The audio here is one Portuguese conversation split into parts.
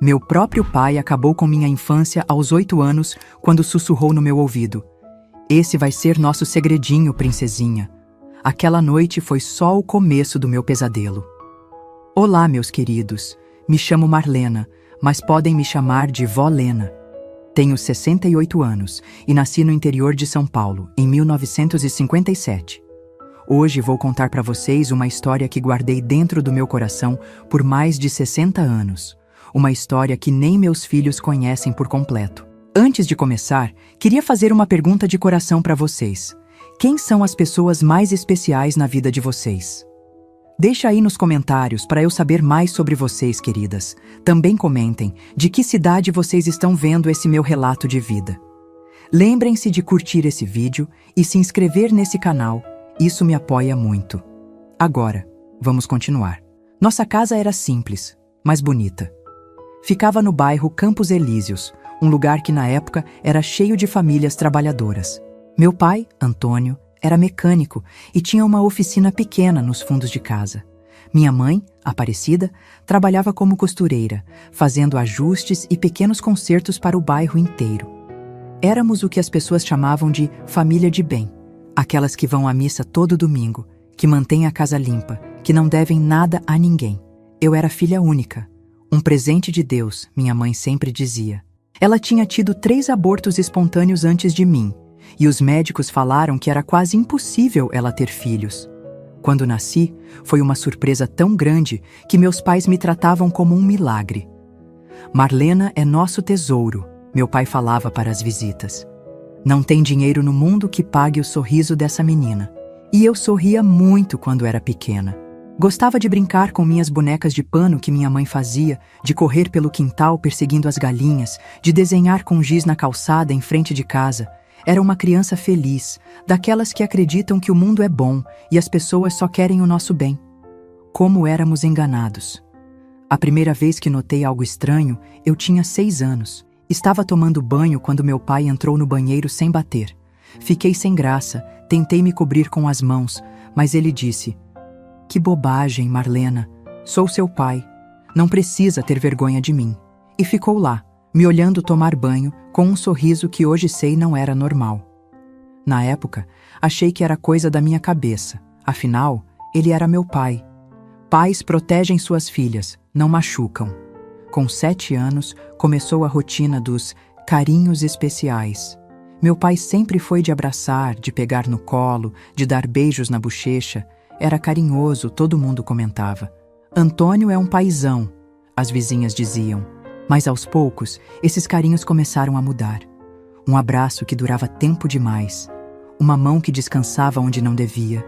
Meu próprio pai acabou com minha infância aos 8 anos quando sussurrou no meu ouvido: "Esse vai ser nosso segredinho, princesinha." Aquela noite foi só o começo do meu pesadelo. Olá, meus queridos. Me chamo Marlena, mas podem me chamar de Vó Lena. Tenho 68 anos e nasci no interior de São Paulo, em 1957. Hoje vou contar para vocês uma história que guardei dentro do meu coração por mais de 60 anos. Uma história que nem meus filhos conhecem por completo. Antes de começar, queria fazer uma pergunta de coração para vocês. Quem são as pessoas mais especiais na vida de vocês? Deixa aí nos comentários para eu saber mais sobre vocês, queridas. Também comentem de que cidade vocês estão vendo esse meu relato de vida. Lembrem-se de curtir esse vídeo e se inscrever nesse canal. Isso me apoia muito. Agora, vamos continuar. Nossa casa era simples, mas bonita. Ficava no bairro Campos Elíseos, um lugar que na época era cheio de famílias trabalhadoras. Meu pai, Antônio, era mecânico e tinha uma oficina pequena nos fundos de casa. Minha mãe, Aparecida, trabalhava como costureira, fazendo ajustes e pequenos consertos para o bairro inteiro. Éramos o que as pessoas chamavam de família de bem, aquelas que vão à missa todo domingo, que mantêm a casa limpa, que não devem nada a ninguém. Eu era filha única, um presente de Deus, minha mãe sempre dizia. Ela tinha tido 3 abortos espontâneos antes de mim, e os médicos falaram que era quase impossível ela ter filhos. Quando nasci, foi uma surpresa tão grande que meus pais me tratavam como um milagre. Marlena é nosso tesouro, meu pai falava para as visitas. Não tem dinheiro no mundo que pague o sorriso dessa menina. E eu sorria muito quando era pequena. Gostava de brincar com minhas bonecas de pano que minha mãe fazia, de correr pelo quintal perseguindo as galinhas, de desenhar com giz na calçada em frente de casa. Era uma criança feliz, daquelas que acreditam que o mundo é bom e as pessoas só querem o nosso bem. Como éramos enganados. A primeira vez que notei algo estranho, eu tinha 6 anos. Estava tomando banho quando meu pai entrou no banheiro sem bater. Fiquei sem graça, tentei me cobrir com as mãos, mas ele disse: "Que bobagem, Marlena. Sou seu pai. Não precisa ter vergonha de mim." E ficou lá, me olhando tomar banho, com um sorriso que hoje sei não era normal. Na época, achei que era coisa da minha cabeça. Afinal, ele era meu pai. Pais protegem suas filhas, não machucam. Com 7 anos, começou a rotina dos carinhos especiais. Meu pai sempre foi de abraçar, de pegar no colo, de dar beijos na bochecha. Era carinhoso, todo mundo comentava. "Antônio é um paizão", as vizinhas diziam. Mas aos poucos, esses carinhos começaram a mudar. Um abraço que durava tempo demais. Uma mão que descansava onde não devia.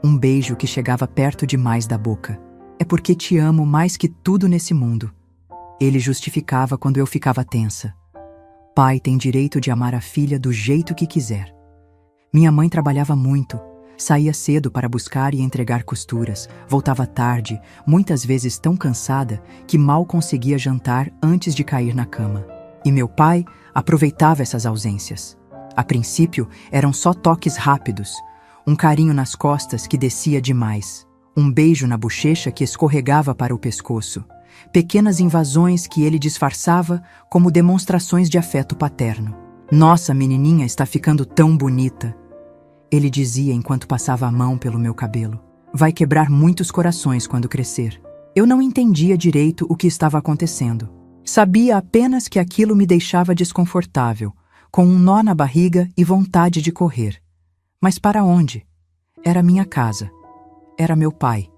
Um beijo que chegava perto demais da boca. "É porque te amo mais que tudo nesse mundo." Ele justificava quando eu ficava tensa. Pai tem direito de amar a filha do jeito que quiser. Minha mãe trabalhava muito. Saía cedo para buscar e entregar costuras, voltava tarde, muitas vezes tão cansada que mal conseguia jantar antes de cair na cama. E meu pai aproveitava essas ausências. A princípio, eram só toques rápidos, um carinho nas costas que descia demais, um beijo na bochecha que escorregava para o pescoço, pequenas invasões que ele disfarçava como demonstrações de afeto paterno. "Nossa, menininha está ficando tão bonita", ele dizia enquanto passava a mão pelo meu cabelo. "Vai quebrar muitos corações quando crescer." Eu não entendia direito o que estava acontecendo. Sabia apenas que aquilo me deixava desconfortável, com um nó na barriga e vontade de correr. Mas para onde? Era minha casa. Era meu pai.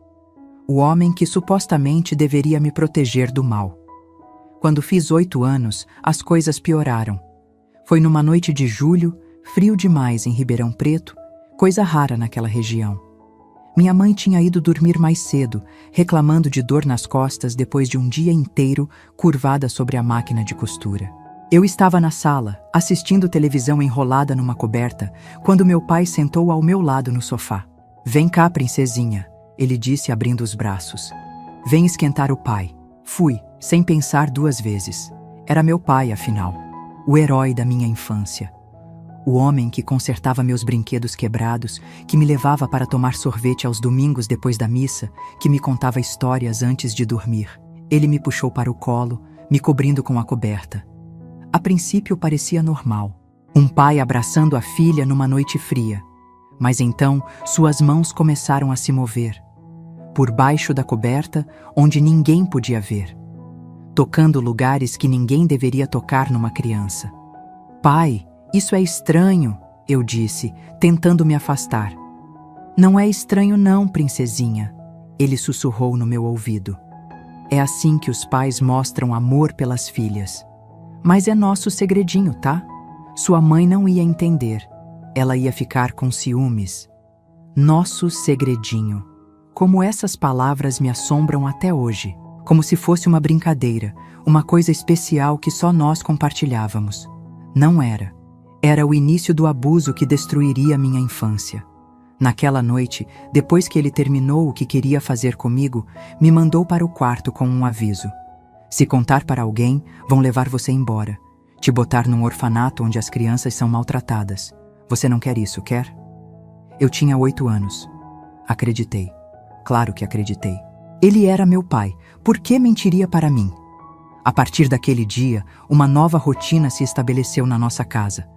O homem que supostamente deveria me proteger do mal. Quando fiz 8 anos, as coisas pioraram. Foi numa noite de julho, frio demais em Ribeirão Preto, coisa rara naquela região. Minha mãe tinha ido dormir mais cedo, reclamando de dor nas costas depois de um dia inteiro curvada sobre a máquina de costura. Eu estava na sala, assistindo televisão enrolada numa coberta, quando meu pai sentou ao meu lado no sofá. "Vem cá, princesinha", ele disse abrindo os braços. "Vem esquentar o pai." Fui, sem pensar 2 vezes. Era meu pai, afinal. O herói da minha infância. O homem que consertava meus brinquedos quebrados, que me levava para tomar sorvete aos domingos depois da missa, que me contava histórias antes de dormir. Ele me puxou para o colo, me cobrindo com a coberta. A princípio parecia normal. Um pai abraçando a filha numa noite fria. Mas então suas mãos começaram a se mover. Por baixo da coberta, onde ninguém podia ver. Tocando lugares que ninguém deveria tocar numa criança. Pai, isso é estranho, eu disse, tentando me afastar. Não é estranho não, princesinha, ele sussurrou no meu ouvido. É assim que os pais mostram amor pelas filhas. Mas é nosso segredinho, tá? Sua mãe não ia entender. Ela ia ficar com ciúmes. Nosso segredinho. Como essas palavras me assombram até hoje. Como se fosse uma brincadeira, uma coisa especial que só nós compartilhávamos. Não era. Era o início do abuso que destruiria minha infância. Naquela noite, depois que ele terminou o que queria fazer comigo, me mandou para o quarto com um aviso. Se contar para alguém, vão levar você embora. Te botar num orfanato onde as crianças são maltratadas. Você não quer isso, quer? Eu tinha 8 anos. Acreditei. Claro que acreditei. Ele era meu pai. Por que mentiria para mim? A partir daquele dia, uma nova rotina se estabeleceu na nossa casa.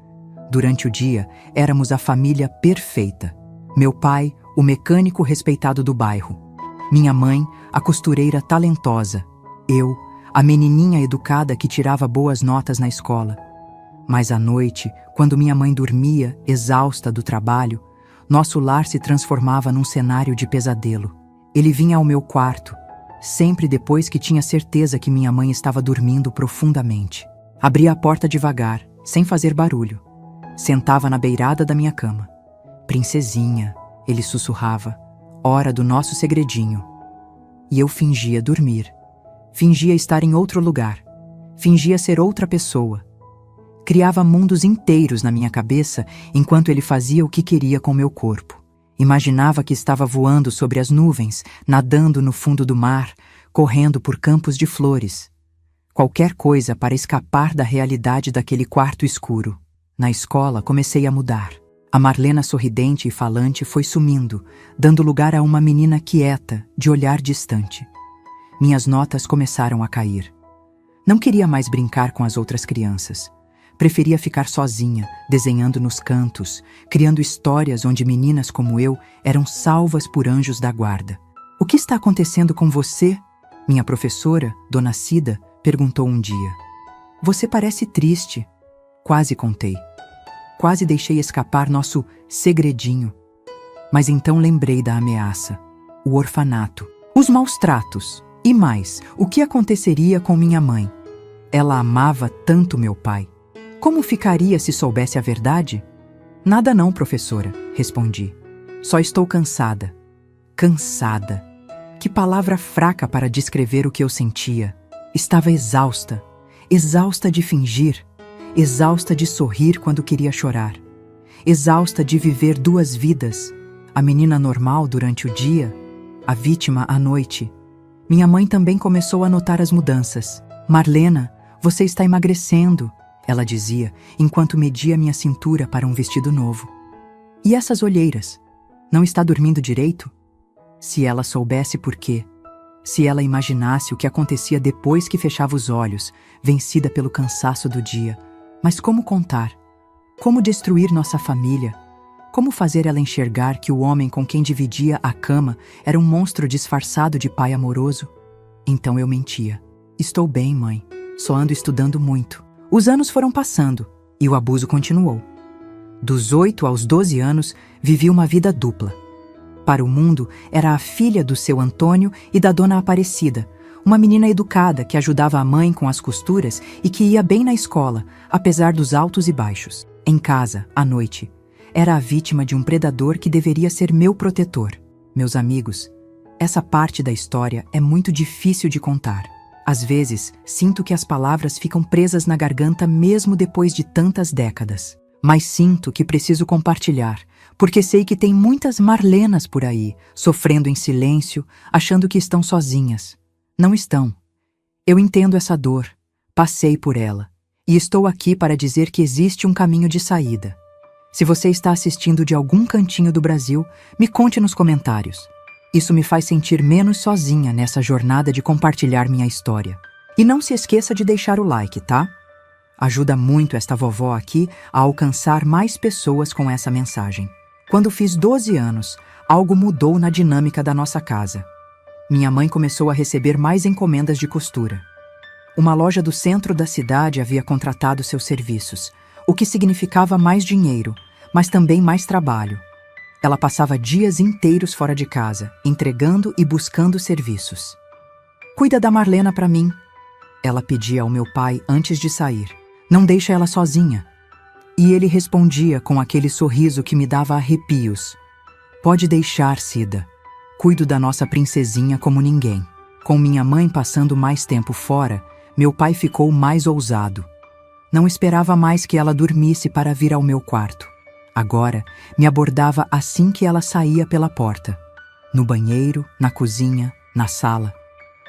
Durante o dia, éramos a família perfeita. Meu pai, o mecânico respeitado do bairro. Minha mãe, a costureira talentosa. Eu, a menininha educada que tirava boas notas na escola. Mas à noite, quando minha mãe dormia, exausta do trabalho, nosso lar se transformava num cenário de pesadelo. Ele vinha ao meu quarto, sempre depois que tinha certeza que minha mãe estava dormindo profundamente. Abria a porta devagar, sem fazer barulho. Sentava na beirada da minha cama. Princesinha, ele sussurrava, hora do nosso segredinho. E eu fingia dormir. Fingia estar em outro lugar. Fingia ser outra pessoa. Criava mundos inteiros na minha cabeça enquanto ele fazia o que queria com meu corpo. Imaginava que estava voando sobre as nuvens, nadando no fundo do mar, correndo por campos de flores. Qualquer coisa para escapar da realidade daquele quarto escuro. Na escola, comecei a mudar. A Marlena sorridente e falante foi sumindo, dando lugar a uma menina quieta, de olhar distante. Minhas notas começaram a cair. Não queria mais brincar com as outras crianças. Preferia ficar sozinha, desenhando nos cantos, criando histórias onde meninas como eu eram salvas por anjos da guarda. O que está acontecendo com você? Minha professora, Dona Cida, perguntou um dia. Você parece triste. Quase contei. Quase deixei escapar nosso segredinho. Mas então lembrei da ameaça, o orfanato, os maus tratos e mais, o que aconteceria com minha mãe. Ela amava tanto meu pai. Como ficaria se soubesse a verdade? Nada não, professora, respondi. Só estou cansada. Cansada. Que palavra fraca para descrever o que eu sentia. Estava exausta. Exausta de fingir. Exausta de sorrir quando queria chorar. Exausta de viver 2 vidas. A menina normal durante o dia, a vítima à noite. Minha mãe também começou a notar as mudanças. Marlena, você está emagrecendo, ela dizia, enquanto media minha cintura para um vestido novo. E essas olheiras? Não está dormindo direito? Se ela soubesse por quê. Se ela imaginasse o que acontecia depois que fechava os olhos, vencida pelo cansaço do dia. Mas como contar? Como destruir nossa família? Como fazer ela enxergar que o homem com quem dividia a cama era um monstro disfarçado de pai amoroso? Então eu mentia. Estou bem, mãe. Só ando estudando muito. Os anos foram passando e o abuso continuou. Dos 8 aos 12 anos, vivi uma vida dupla. Para o mundo, era a filha do seu Antônio e da dona Aparecida, uma menina educada que ajudava a mãe com as costuras e que ia bem na escola, apesar dos altos e baixos. Em casa, à noite, era a vítima de um predador que deveria ser meu protetor. Meus amigos, essa parte da história é muito difícil de contar. Às vezes, sinto que as palavras ficam presas na garganta mesmo depois de tantas décadas. Mas sinto que preciso compartilhar, porque sei que tem muitas Marlenas por aí, sofrendo em silêncio, achando que estão sozinhas. Não estão. Eu entendo essa dor, passei por ela, e estou aqui para dizer que existe um caminho de saída. Se você está assistindo de algum cantinho do Brasil, me conte nos comentários. Isso me faz sentir menos sozinha nessa jornada de compartilhar minha história. E não se esqueça de deixar o like, tá? Ajuda muito esta vovó aqui a alcançar mais pessoas com essa mensagem. Quando fiz 12 anos, algo mudou na dinâmica da nossa casa. Minha mãe começou a receber mais encomendas de costura. Uma loja do centro da cidade havia contratado seus serviços, o que significava mais dinheiro, mas também mais trabalho. Ela passava dias inteiros fora de casa, entregando e buscando serviços. "Cuida da Marlena para mim", ela pedia ao meu pai antes de sair. "Não deixa ela sozinha." E ele respondia com aquele sorriso que me dava arrepios. "Pode deixar, Cida. Cuido da nossa princesinha como ninguém." Com minha mãe passando mais tempo fora, meu pai ficou mais ousado. Não esperava mais que ela dormisse para vir ao meu quarto. Agora, me abordava assim que ela saía pela porta. No banheiro, na cozinha, na sala.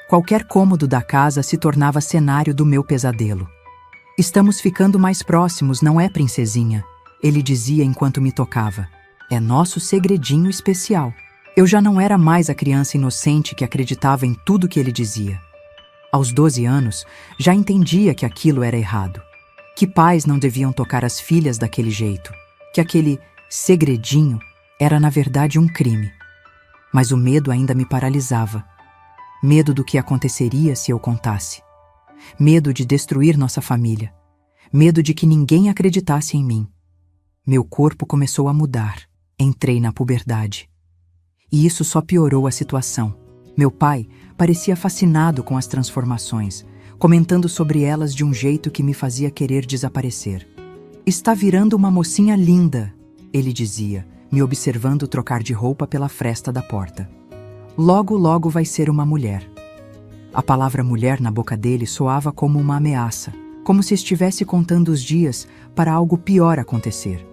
Qualquer cômodo da casa se tornava cenário do meu pesadelo. "Estamos ficando mais próximos, não é, princesinha?" ele dizia enquanto me tocava. "É nosso segredinho especial." Eu já não era mais a criança inocente que acreditava em tudo que ele dizia. Aos 12 anos, já entendia que aquilo era errado. Que pais não deviam tocar as filhas daquele jeito. Que aquele segredinho era, na verdade, um crime. Mas o medo ainda me paralisava. Medo do que aconteceria se eu contasse. Medo de destruir nossa família. Medo de que ninguém acreditasse em mim. Meu corpo começou a mudar. Entrei na puberdade. E isso só piorou a situação. Meu pai parecia fascinado com as transformações, comentando sobre elas de um jeito que me fazia querer desaparecer. "Está virando uma mocinha linda", ele dizia, me observando trocar de roupa pela fresta da porta. "Logo, logo vai ser uma mulher." A palavra mulher na boca dele soava como uma ameaça, como se estivesse contando os dias para algo pior acontecer.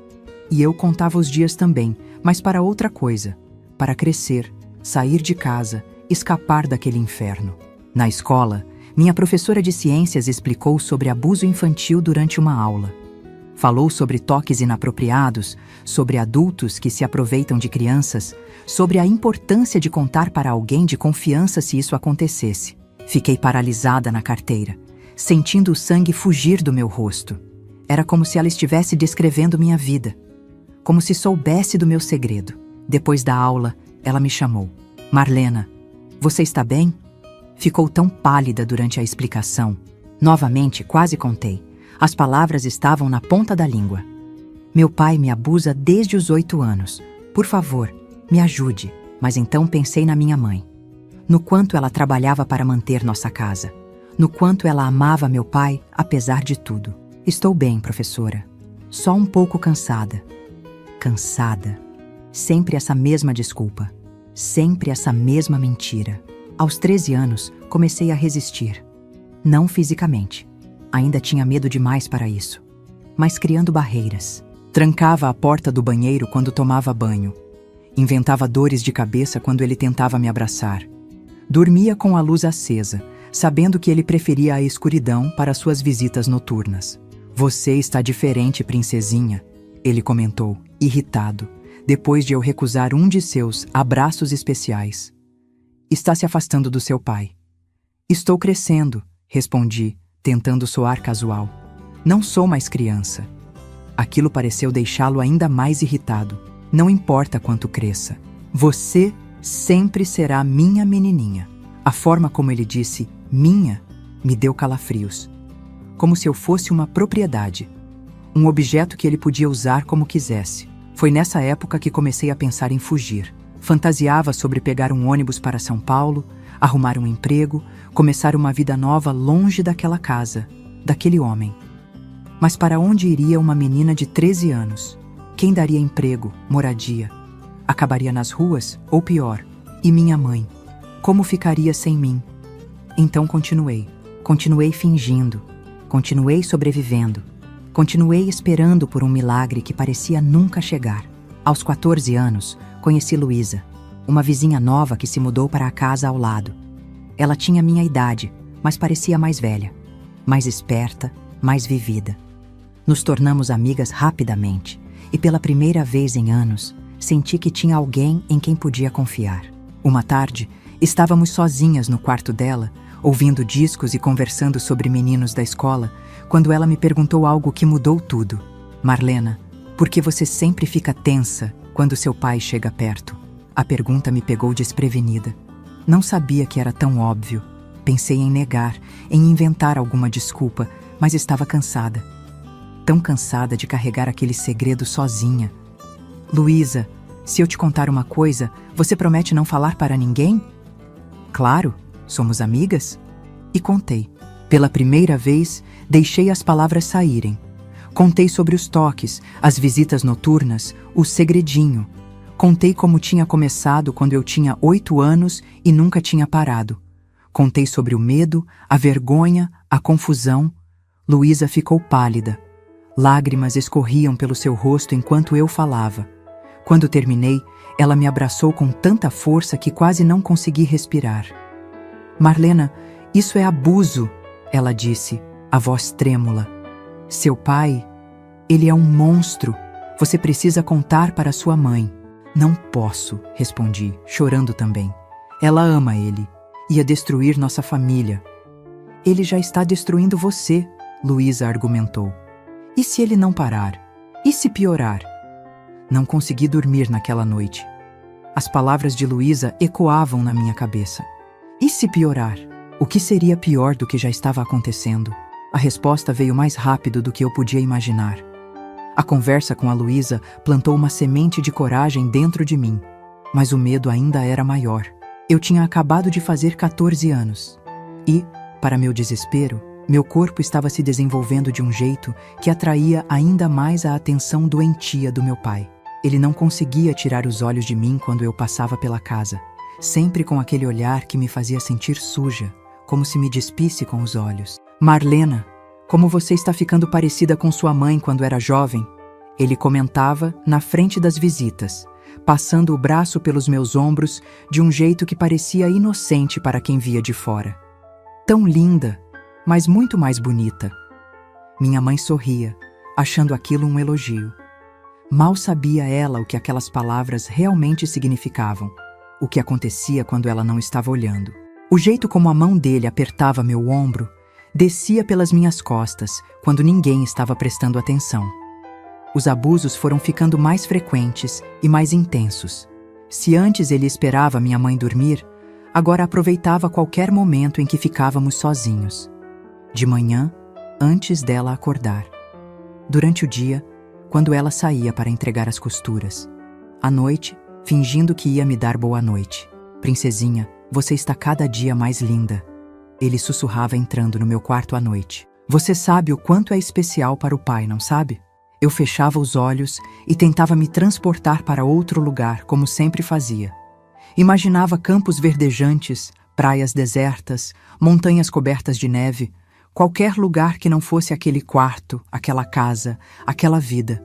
E eu contava os dias também, mas para outra coisa, para crescer, sair de casa, escapar daquele inferno. Na escola, minha professora de ciências explicou sobre abuso infantil durante uma aula. Falou sobre toques inapropriados, sobre adultos que se aproveitam de crianças, sobre a importância de contar para alguém de confiança se isso acontecesse. Fiquei paralisada na carteira, sentindo o sangue fugir do meu rosto. Era como se ela estivesse descrevendo minha vida, como se soubesse do meu segredo. Depois da aula, ela me chamou. "Marlena, você está bem?" Ficou tão pálida durante a explicação. Novamente, quase contei. As palavras estavam na ponta da língua. "Meu pai me abusa desde os 8 anos. Por favor, me ajude." Mas então pensei na minha mãe. No quanto ela trabalhava para manter nossa casa. No quanto ela amava meu pai, apesar de tudo. "Estou bem, professora. Só um pouco cansada." Cansada. Sempre essa mesma desculpa. Sempre essa mesma mentira. Aos 13 anos, comecei a resistir. Não fisicamente. Ainda tinha medo demais para isso. Mas criando barreiras. Trancava a porta do banheiro quando tomava banho. Inventava dores de cabeça quando ele tentava me abraçar. Dormia com a luz acesa, sabendo que ele preferia a escuridão para suas visitas noturnas. "Você está diferente, princesinha", ele comentou, irritado, depois de eu recusar um de seus abraços especiais. "Está se afastando do seu pai." "Estou crescendo", respondi, tentando soar casual. "Não sou mais criança." Aquilo pareceu deixá-lo ainda mais irritado. "Não importa quanto cresça. Você sempre será minha menininha." A forma como ele disse "minha" me deu calafrios. Como se eu fosse uma propriedade. Um objeto que ele podia usar como quisesse. Foi nessa época que comecei a pensar em fugir. Fantasiava sobre pegar um ônibus para São Paulo, arrumar um emprego, começar uma vida nova longe daquela casa, daquele homem. Mas para onde iria uma menina de 13 anos? Quem daria emprego, moradia? Acabaria nas ruas, ou pior, e minha mãe? Como ficaria sem mim? Então continuei. Continuei fingindo. Continuei sobrevivendo. Continuei esperando por um milagre que parecia nunca chegar. Aos 14 anos, conheci Luísa, uma vizinha nova que se mudou para a casa ao lado. Ela tinha minha idade, mas parecia mais velha, mais esperta, mais vivida. Nos tornamos amigas rapidamente, e pela primeira vez em anos, senti que tinha alguém em quem podia confiar. Uma tarde, estávamos sozinhas no quarto dela, ouvindo discos e conversando sobre meninos da escola, quando ela me perguntou algo que mudou tudo. Marlena, por que você sempre fica tensa quando seu pai chega perto? A pergunta me pegou desprevenida. Não sabia que era tão óbvio. Pensei em negar, em inventar alguma desculpa, mas estava cansada. Tão cansada de carregar aquele segredo sozinha. Luísa, se eu te contar uma coisa, você promete não falar para ninguém? Claro, somos amigas? E contei. Pela primeira vez, deixei as palavras saírem. Contei sobre os toques, as visitas noturnas, o segredinho. Contei como tinha começado quando eu tinha 8 anos e nunca tinha parado. Contei sobre o medo, a vergonha, a confusão. Luísa ficou pálida. Lágrimas escorriam pelo seu rosto enquanto eu falava. Quando terminei, ela me abraçou com tanta força que quase não consegui respirar. Marlena, isso é abuso, ela disse, a voz trêmula. Seu pai, ele é um monstro. Você precisa contar para sua mãe. Não posso, respondi, chorando também. Ela ama ele. Ia destruir nossa família. Ele já está destruindo você, Luísa argumentou. E se ele não parar? E se piorar? Não consegui dormir naquela noite. As palavras de Luísa ecoavam na minha cabeça. E se piorar? O que seria pior do que já estava acontecendo? A resposta veio mais rápido do que eu podia imaginar. A conversa com a Luísa plantou uma semente de coragem dentro de mim, mas o medo ainda era maior. Eu tinha acabado de fazer 14 anos e, para meu desespero, meu corpo estava se desenvolvendo de um jeito que atraía ainda mais a atenção doentia do meu pai. Ele não conseguia tirar os olhos de mim quando eu passava pela casa, sempre com aquele olhar que me fazia sentir suja, como se me despisse com os olhos. Marlena, como você está ficando parecida com sua mãe quando era jovem? Ele comentava na frente das visitas, passando o braço pelos meus ombros de um jeito que parecia inocente para quem via de fora. Tão linda, mas muito mais bonita. Minha mãe sorria, achando aquilo um elogio. Mal sabia ela o que aquelas palavras realmente significavam, o que acontecia quando ela não estava olhando. O jeito como a mão dele apertava meu ombro descia pelas minhas costas quando ninguém estava prestando atenção. Os abusos foram ficando mais frequentes e mais intensos. Se antes ele esperava minha mãe dormir, agora aproveitava qualquer momento em que ficávamos sozinhos. De manhã, antes dela acordar. Durante o dia, quando ela saía para entregar as costuras. À noite, fingindo que ia me dar boa noite. Princesinha, você está cada dia mais linda. Ele sussurrava entrando no meu quarto à noite. Você sabe o quanto é especial para o pai, não sabe? Eu fechava os olhos e tentava me transportar para outro lugar, como sempre fazia. Imaginava campos verdejantes, praias desertas, montanhas cobertas de neve, qualquer lugar que não fosse aquele quarto, aquela casa, aquela vida.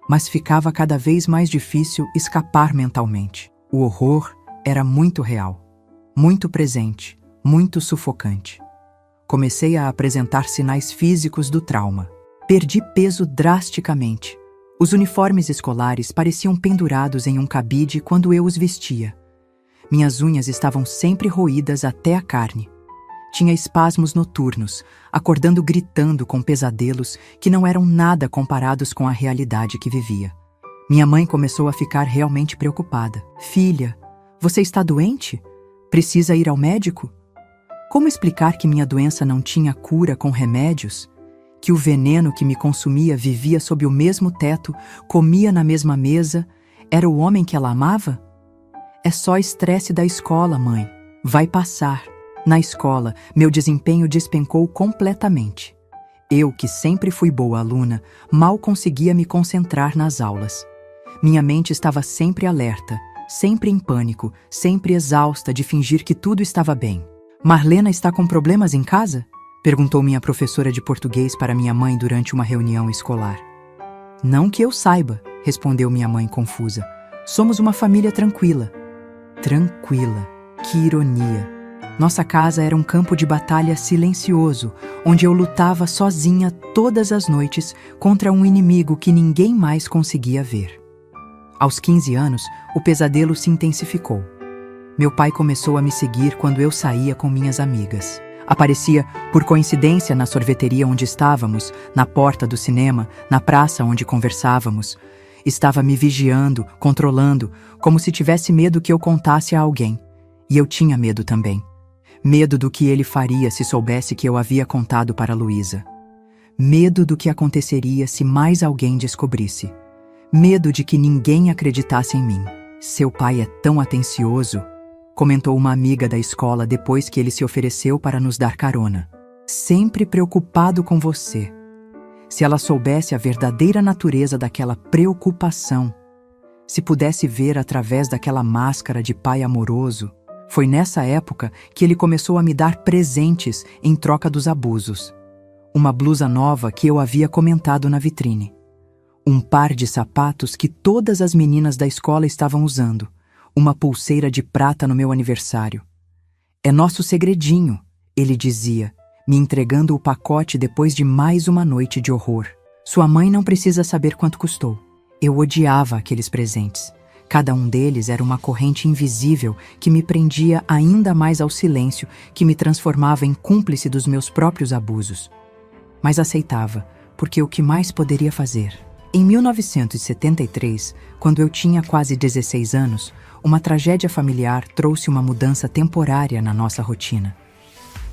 Mas ficava cada vez mais difícil escapar mentalmente. O horror era muito real, muito presente, muito sufocante. Comecei a apresentar sinais físicos do trauma. Perdi peso drasticamente. Os uniformes escolares pareciam pendurados em um cabide quando eu os vestia. Minhas unhas estavam sempre roídas até a carne. Tinha espasmos noturnos, acordando gritando com pesadelos que não eram nada comparados com a realidade que vivia. Minha mãe começou a ficar realmente preocupada. Filha, você está doente? Precisa ir ao médico? Como explicar que minha doença não tinha cura com remédios? Que o veneno que me consumia vivia sob o mesmo teto, comia na mesma mesa, era o homem que ela amava? É só estresse da escola, mãe. Vai passar. Na escola, meu desempenho despencou completamente. Eu, que sempre fui boa aluna, mal conseguia me concentrar nas aulas. Minha mente estava sempre alerta, sempre em pânico, sempre exausta de fingir que tudo estava bem. Marlena está com problemas em casa? Perguntou minha professora de português para minha mãe durante uma reunião escolar. Não que eu saiba, respondeu minha mãe confusa. Somos uma família tranquila. Tranquila. Que ironia. Nossa casa era um campo de batalha silencioso, onde eu lutava sozinha todas as noites contra um inimigo que ninguém mais conseguia ver. Aos 15 anos, o pesadelo se intensificou. Meu pai começou a me seguir quando eu saía com minhas amigas. Aparecia, por coincidência, na sorveteria onde estávamos, na porta do cinema, na praça onde conversávamos. Estava me vigiando, controlando, como se tivesse medo que eu contasse a alguém. E eu tinha medo também. Medo do que ele faria se soubesse que eu havia contado para Luísa. Medo do que aconteceria se mais alguém descobrisse. Medo de que ninguém acreditasse em mim. Seu pai é tão atencioso, comentou uma amiga da escola depois que ele se ofereceu para nos dar carona. Sempre preocupado com você. Se ela soubesse a verdadeira natureza daquela preocupação, se pudesse ver através daquela máscara de pai amoroso. Foi nessa época que ele começou a me dar presentes em troca dos abusos. Uma blusa nova que eu havia comentado na vitrine. Um par de sapatos que todas as meninas da escola estavam usando. Uma pulseira de prata no meu aniversário. É nosso segredinho, ele dizia, me entregando o pacote depois de mais uma noite de horror. Sua mãe não precisa saber quanto custou. Eu odiava aqueles presentes. Cada um deles era uma corrente invisível que me prendia ainda mais ao silêncio, que me transformava em cúmplice dos meus próprios abusos. Mas aceitava, porque o que mais poderia fazer? Em 1973, quando eu tinha quase 16 anos, uma tragédia familiar trouxe uma mudança temporária na nossa rotina.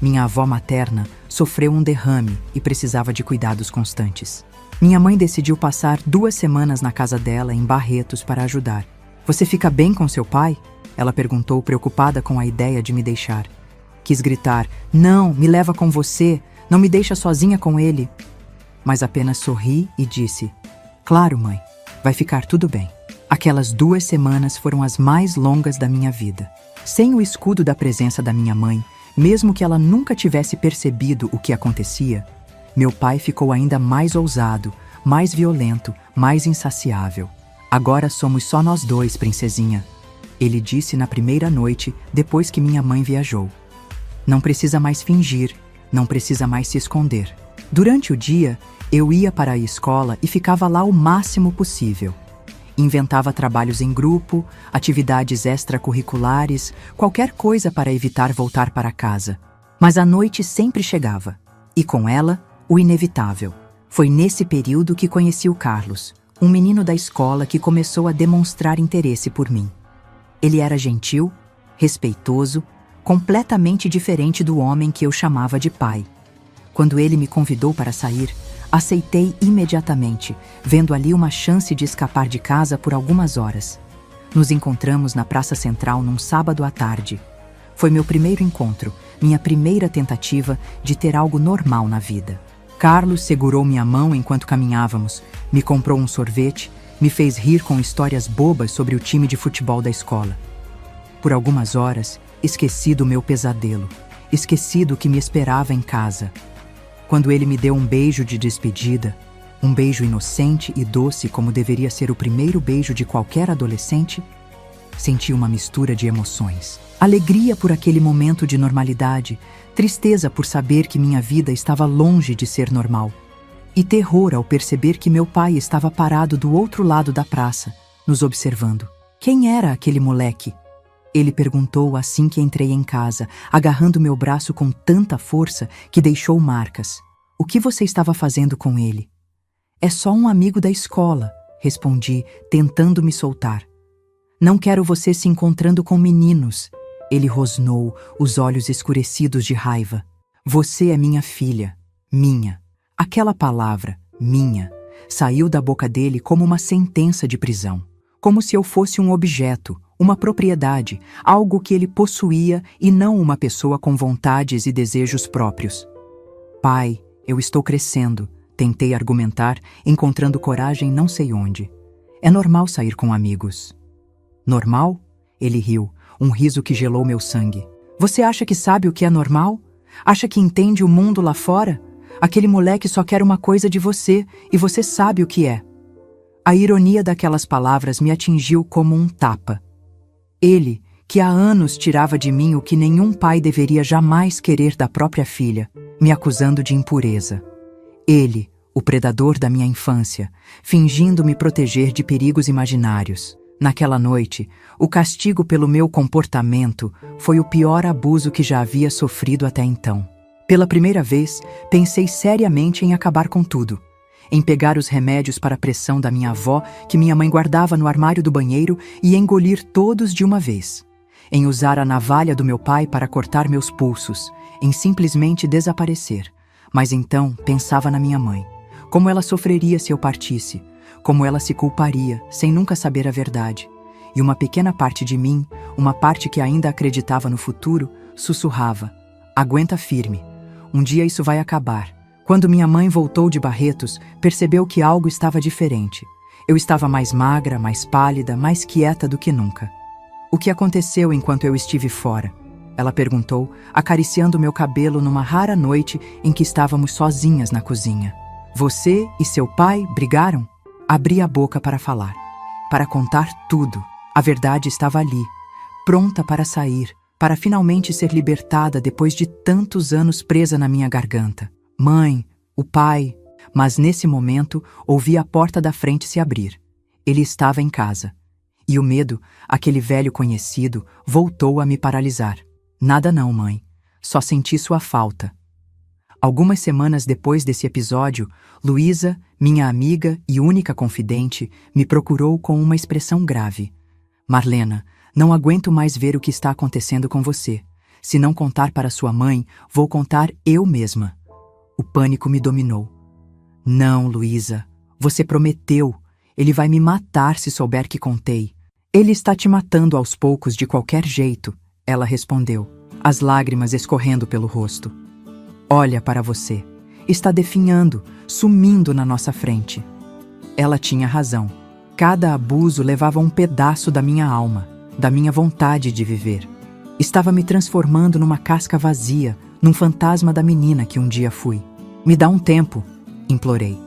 Minha avó materna sofreu um derrame e precisava de cuidados constantes. Minha mãe decidiu passar 2 semanas na casa dela, em Barretos, para ajudar. Você fica bem com seu pai? Ela perguntou, preocupada com a ideia de me deixar. Quis gritar, não, me leva com você, não me deixa sozinha com ele. Mas apenas sorri e disse, claro, mãe, vai ficar tudo bem. Aquelas 2 semanas foram as mais longas da minha vida. Sem o escudo da presença da minha mãe, mesmo que ela nunca tivesse percebido o que acontecia, meu pai ficou ainda mais ousado, mais violento, mais insaciável. Agora somos só nós 2, princesinha, ele disse na primeira noite, depois que minha mãe viajou. Não precisa mais fingir, não precisa mais se esconder. Durante o dia, eu ia para a escola e ficava lá o máximo possível. Inventava trabalhos em grupo, atividades extracurriculares, qualquer coisa para evitar voltar para casa. Mas a noite sempre chegava. E com ela, o inevitável. Foi nesse período que conheci o Carlos, um menino da escola que começou a demonstrar interesse por mim. Ele era gentil, respeitoso, completamente diferente do homem que eu chamava de pai. Quando ele me convidou para sair, aceitei imediatamente, vendo ali uma chance de escapar de casa por algumas horas. Nos encontramos na Praça Central num sábado à tarde. Foi meu primeiro encontro, minha primeira tentativa de ter algo normal na vida. Carlos segurou minha mão enquanto caminhávamos, me comprou um sorvete, me fez rir com histórias bobas sobre o time de futebol da escola. Por algumas horas, esqueci do meu pesadelo, esqueci do que me esperava em casa. Quando ele me deu um beijo de despedida, um beijo inocente e doce como deveria ser o primeiro beijo de qualquer adolescente, senti uma mistura de emoções. Alegria por aquele momento de normalidade, tristeza por saber que minha vida estava longe de ser normal, e terror ao perceber que meu pai estava parado do outro lado da praça, nos observando. Quem era aquele moleque? Ele perguntou assim que entrei em casa, agarrando meu braço com tanta força que deixou marcas. O que você estava fazendo com ele? É só um amigo da escola, respondi, tentando me soltar. Não quero você se encontrando com meninos. Ele rosnou, os olhos escurecidos de raiva. Você é minha filha, minha. Aquela palavra, minha, saiu da boca dele como uma sentença de prisão. Como se eu fosse um objeto, uma propriedade, algo que ele possuía e não uma pessoa com vontades e desejos próprios. Pai, eu estou crescendo, tentei argumentar, encontrando coragem não sei onde. É normal sair com amigos. Normal? Ele riu, um riso que gelou meu sangue. Você acha que sabe o que é normal? Acha que entende o mundo lá fora? Aquele moleque só quer uma coisa de você e você sabe o que é. A ironia daquelas palavras me atingiu como um tapa. Ele, que há anos tirava de mim o que nenhum pai deveria jamais querer da própria filha, me acusando de impureza. Ele, o predador da minha infância, fingindo me proteger de perigos imaginários. Naquela noite, o castigo pelo meu comportamento foi o pior abuso que já havia sofrido até então. Pela primeira vez, pensei seriamente em acabar com tudo. Em pegar os remédios para a pressão da minha avó, que minha mãe guardava no armário do banheiro, e engolir todos de uma vez. Em usar a navalha do meu pai para cortar meus pulsos, em simplesmente desaparecer. Mas então pensava na minha mãe. Como ela sofreria se eu partisse, como ela se culparia, sem nunca saber a verdade. E uma pequena parte de mim, uma parte que ainda acreditava no futuro, sussurrava: aguenta firme, um dia isso vai acabar. Quando minha mãe voltou de Barretos, percebeu que algo estava diferente. Eu estava mais magra, mais pálida, mais quieta do que nunca. O que aconteceu enquanto eu estive fora? Ela perguntou, acariciando meu cabelo numa rara noite em que estávamos sozinhas na cozinha. Você e seu pai brigaram? Abri a boca para falar, para contar tudo. A verdade estava ali, pronta para sair, para finalmente ser libertada depois de tantos anos presa na minha garganta. Mãe, o pai... Mas nesse momento ouvi a porta da frente se abrir. Ele estava em casa. E o medo, aquele velho conhecido, voltou a me paralisar. Nada não, mãe. Só senti sua falta. Algumas semanas depois desse episódio, Luísa, minha amiga e única confidente, me procurou com uma expressão grave. Marlena, não aguento mais ver o que está acontecendo com você. Se não contar para sua mãe, vou contar eu mesma. O pânico me dominou. Não, Luísa, você prometeu. Ele vai me matar se souber que contei. Ele está te matando aos poucos de qualquer jeito, ela respondeu, as lágrimas escorrendo pelo rosto. Olha para você. Está definhando, sumindo na nossa frente. Ela tinha razão. Cada abuso levava um pedaço da minha alma, da minha vontade de viver. Estava me transformando numa casca vazia, num fantasma da menina que um dia fui. Me dá um tempo, implorei.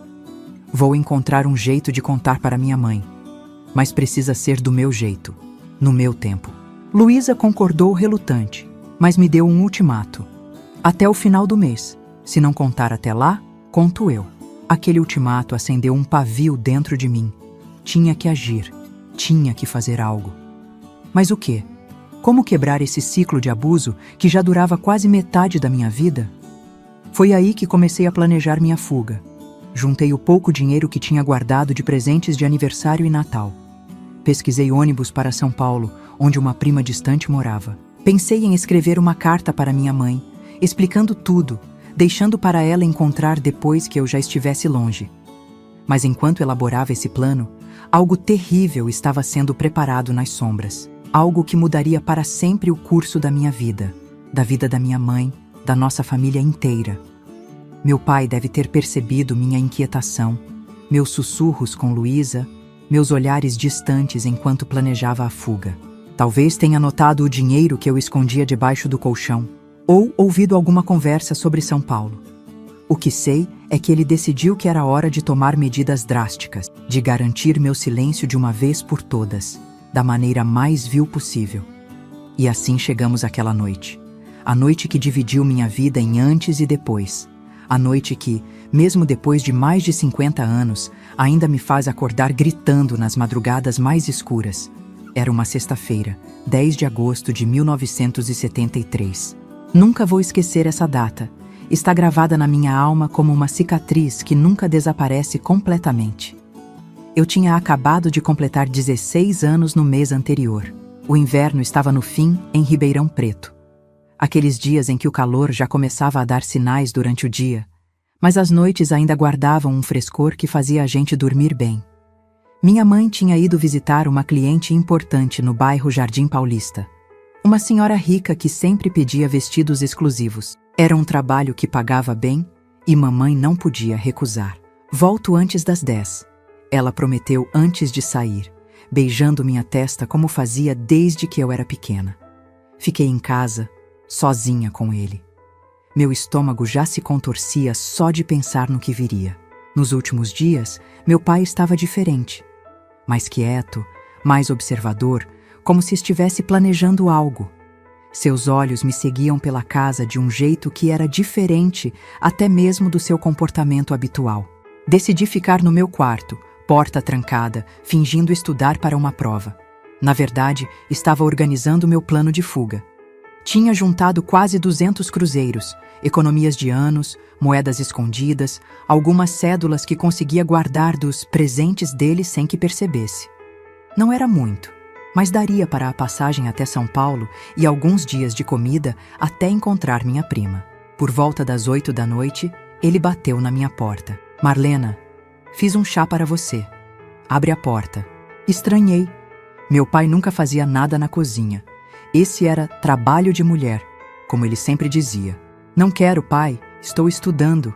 Vou encontrar um jeito de contar para minha mãe. Mas precisa ser do meu jeito, no meu tempo. Luísa concordou relutante, mas me deu um ultimato. Até o final do mês. Se não contar até lá, conto eu. Aquele ultimato acendeu um pavio dentro de mim. Tinha que agir, tinha que fazer algo. Mas o quê? Como quebrar esse ciclo de abuso que já durava quase metade da minha vida? Foi aí que comecei a planejar minha fuga. Juntei o pouco dinheiro que tinha guardado de presentes de aniversário e Natal. Pesquisei ônibus para São Paulo, onde uma prima distante morava. Pensei em escrever uma carta para minha mãe, explicando tudo, deixando para ela encontrar depois que eu já estivesse longe. Mas enquanto elaborava esse plano, algo terrível estava sendo preparado nas sombras. Algo que mudaria para sempre o curso da minha vida, da vida da minha mãe, da nossa família inteira. Meu pai deve ter percebido minha inquietação, meus sussurros com Luísa, meus olhares distantes enquanto planejava a fuga. Talvez tenha notado o dinheiro que eu escondia debaixo do colchão, ou ouvido alguma conversa sobre São Paulo. O que sei é que ele decidiu que era hora de tomar medidas drásticas, de garantir meu silêncio de uma vez por todas, da maneira mais vil possível. E assim chegamos àquela noite. A noite que dividiu minha vida em antes e depois. A noite que, mesmo depois de mais de 50 anos, ainda me faz acordar gritando nas madrugadas mais escuras. Era uma sexta-feira, 10 de agosto de 1973. Nunca vou esquecer essa data. Está gravada na minha alma como uma cicatriz que nunca desaparece completamente. Eu tinha acabado de completar 16 anos no mês anterior. O inverno estava no fim em Ribeirão Preto. Aqueles dias em que o calor já começava a dar sinais durante o dia, mas as noites ainda guardavam um frescor que fazia a gente dormir bem. Minha mãe tinha ido visitar uma cliente importante no bairro Jardim Paulista. Uma senhora rica que sempre pedia vestidos exclusivos. Era um trabalho que pagava bem e mamãe não podia recusar. Volto antes das 10. Ela prometeu antes de sair, beijando minha testa como fazia desde que eu era pequena. Fiquei em casa, sozinha com ele. Meu estômago já se contorcia só de pensar no que viria. Nos últimos dias, meu pai estava diferente. Mais quieto, mais observador, como se estivesse planejando algo. Seus olhos me seguiam pela casa de um jeito que era diferente até mesmo do seu comportamento habitual. Decidi ficar no meu quarto, porta trancada, fingindo estudar para uma prova. Na verdade, estava organizando meu plano de fuga. Tinha juntado quase 200 cruzeiros economias de anos, moedas escondidas, algumas cédulas que conseguia guardar dos presentes dele sem que percebesse. Não era muito, mas daria para a passagem até São Paulo e alguns dias de comida até encontrar minha prima. Por volta das 8 da noite, ele bateu na minha porta. Marlena, fiz um chá para você. Abre a porta. Estranhei. Meu pai nunca fazia nada na cozinha. Esse era trabalho de mulher, como ele sempre dizia. Não quero, pai. Estou estudando.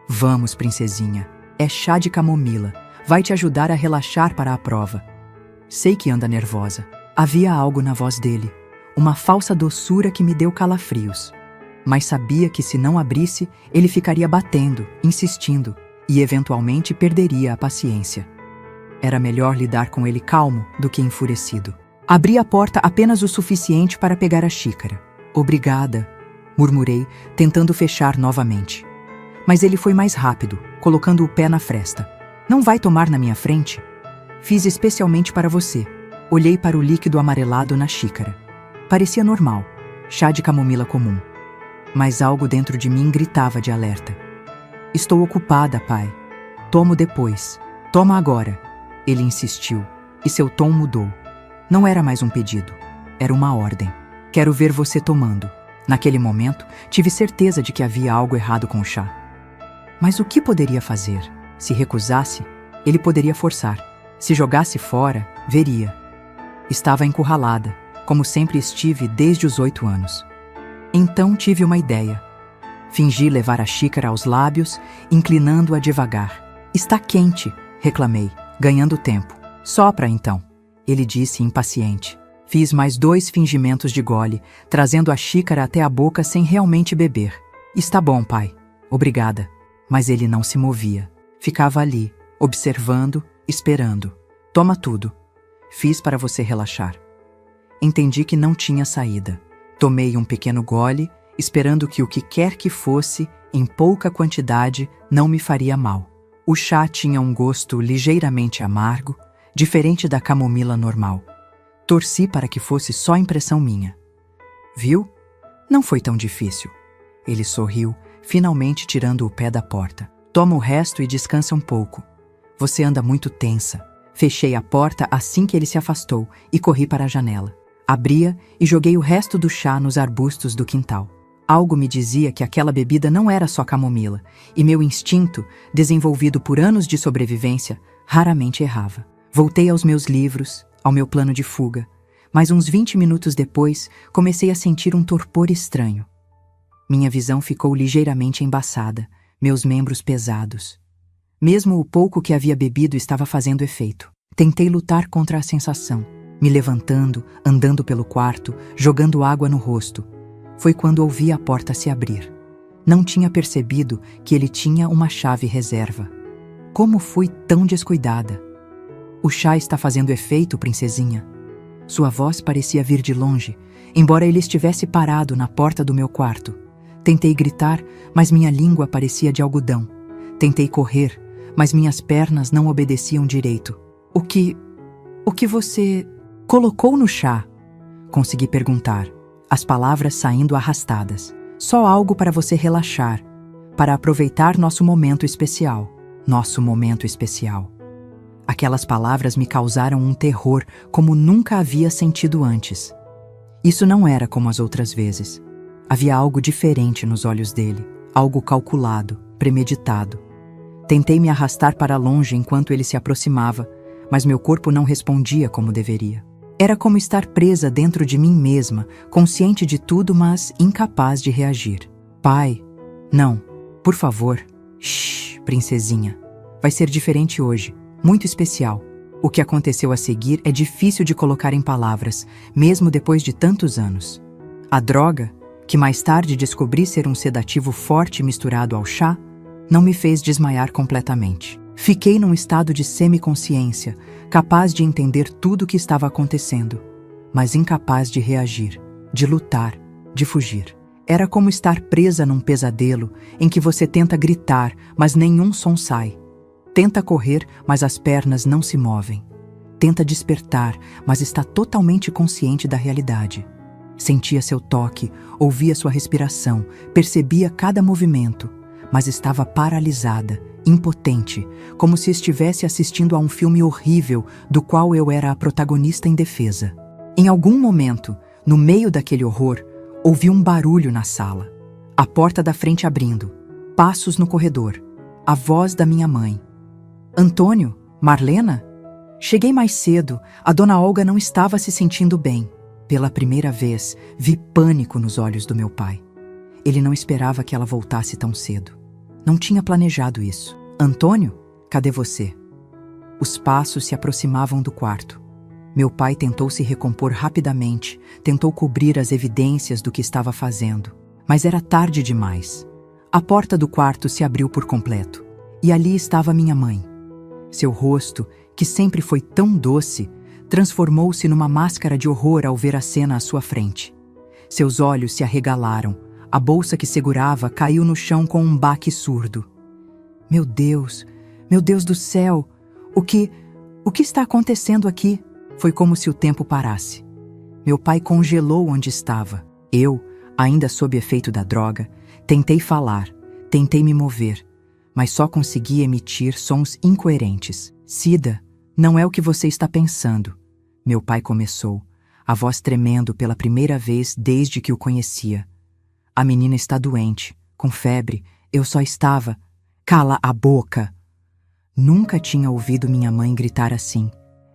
Vamos, princesinha. É chá de camomila. Vai te ajudar a relaxar para a prova. Sei que anda nervosa. Havia algo na voz dele. Uma falsa doçura que me deu calafrios. Mas sabia que se não abrisse, ele ficaria batendo, insistindo, e eventualmente perderia a paciência. Era melhor lidar com ele calmo do que enfurecido. Abri a porta apenas o suficiente para pegar a xícara. Obrigada, murmurei, tentando fechar novamente. Mas ele foi mais rápido, colocando o pé na fresta. Não vai tomar na minha frente? Fiz especialmente para você. Olhei para o líquido amarelado na xícara. Parecia normal, chá de camomila comum. Mas algo dentro de mim gritava de alerta. Estou ocupada, pai. Tomo depois. Toma agora. Ele insistiu, e seu tom mudou. Não era mais um pedido, era uma ordem. Quero ver você tomando. Naquele momento, tive certeza de que havia algo errado com o chá. Mas o que poderia fazer? Se recusasse, ele poderia forçar. Se jogasse fora, veria. Estava encurralada, como sempre estive desde os 8 anos. Então tive uma ideia. Fingi levar a xícara aos lábios, inclinando-a devagar. Está quente, reclamei, ganhando tempo. Sopra, então, ele disse impaciente. Fiz mais 2 fingimentos de gole, trazendo a xícara até a boca sem realmente beber. Está bom, pai. Obrigada. Mas ele não se movia. Ficava ali, observando, esperando. Toma tudo. Fiz para você relaxar. Entendi que não tinha saída. Tomei um pequeno gole, esperando que o que quer que fosse, em pouca quantidade, não me faria mal. O chá tinha um gosto ligeiramente amargo, diferente da camomila normal. Torci para que fosse só impressão minha. Viu? Não foi tão difícil. Ele sorriu, finalmente tirando o pé da porta. Toma o resto e descansa um pouco. Você anda muito tensa. Fechei a porta assim que ele se afastou e corri para a janela. Abria e joguei o resto do chá nos arbustos do quintal. Algo me dizia que aquela bebida não era só camomila, e meu instinto, desenvolvido por anos de sobrevivência, raramente errava. Voltei aos meus livros, ao meu plano de fuga, mas uns 20 minutos depois comecei a sentir um torpor estranho. Minha visão ficou ligeiramente embaçada, meus membros pesados. Mesmo o pouco que havia bebido estava fazendo efeito. Tentei lutar contra a sensação, me levantando, andando pelo quarto, jogando água no rosto. Foi quando ouvi a porta se abrir. Não tinha percebido que ele tinha uma chave reserva. Como fui tão descuidada? O chá está fazendo efeito, princesinha. Sua voz parecia vir de longe, embora ele estivesse parado na porta do meu quarto. Tentei gritar, mas minha língua parecia de algodão. Tentei correr, mas minhas pernas não obedeciam direito. O que você colocou no chá? Consegui perguntar, as palavras saindo arrastadas. Só algo para você relaxar, para aproveitar nosso momento especial. Nosso momento especial. Aquelas palavras me causaram um terror como nunca havia sentido antes. Isso não era como as outras vezes. Havia algo diferente nos olhos dele, algo calculado, premeditado. Tentei me arrastar para longe enquanto ele se aproximava, mas meu corpo não respondia como deveria. Era como estar presa dentro de mim mesma, consciente de tudo, mas incapaz de reagir. Pai, não, por favor. Shhh, princesinha. Vai ser diferente hoje, muito especial. O que aconteceu a seguir é difícil de colocar em palavras, mesmo depois de tantos anos. A droga, que mais tarde descobri ser um sedativo forte misturado ao chá, não me fez desmaiar completamente. Fiquei num estado de semiconsciência, capaz de entender tudo o que estava acontecendo, mas incapaz de reagir, de lutar, de fugir. Era como estar presa num pesadelo em que você tenta gritar, mas nenhum som sai. Tenta correr, mas as pernas não se movem. Tenta despertar, mas está totalmente consciente da realidade. Sentia seu toque, ouvia sua respiração, percebia cada movimento, mas estava paralisada, impotente, como se estivesse assistindo a um filme horrível do qual eu era a protagonista indefesa. Em algum momento, no meio daquele horror, ouvi um barulho na sala. A porta da frente abrindo, passos no corredor, a voz da minha mãe. Antônio? Marlena? Cheguei mais cedo, a dona Olga não estava se sentindo bem. Pela primeira vez, vi pânico nos olhos do meu pai. Ele não esperava que ela voltasse tão cedo. Não tinha planejado isso. Antônio? Cadê você? Os passos se aproximavam do quarto. Meu pai tentou se recompor rapidamente, tentou cobrir as evidências do que estava fazendo. Mas era tarde demais. A porta do quarto se abriu por completo. E ali estava minha mãe. Seu rosto, que sempre foi tão doce, transformou-se numa máscara de horror ao ver a cena à sua frente. Seus olhos se arregalaram, a bolsa que segurava caiu no chão com um baque surdo. Meu Deus do céu, o que está acontecendo aqui? Foi como se o tempo parasse. Meu pai congelou onde estava. Eu, ainda sob efeito da droga, tentei falar, tentei me mover, mas só consegui emitir sons incoerentes. Cida, não é o que você está pensando. Meu pai começou, a voz tremendo pela primeira vez desde que o conhecia. A menina está doente, com febre, eu só estava... Cala a boca! Nunca tinha ouvido minha mãe gritar assim.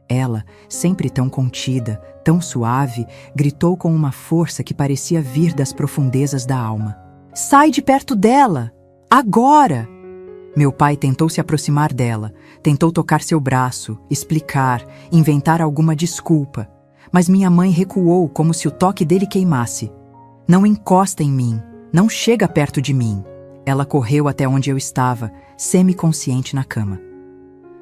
Ela, sempre tão contida, tão suave, gritou com uma força que parecia vir das profundezas da alma. Sai de perto dela! Agora! Meu pai tentou se aproximar dela, tentou tocar seu braço, explicar, inventar alguma desculpa, mas minha mãe recuou como se o toque dele queimasse. Não encosta em mim, não chega perto de mim. Ela correu até onde eu estava, semiconsciente na cama.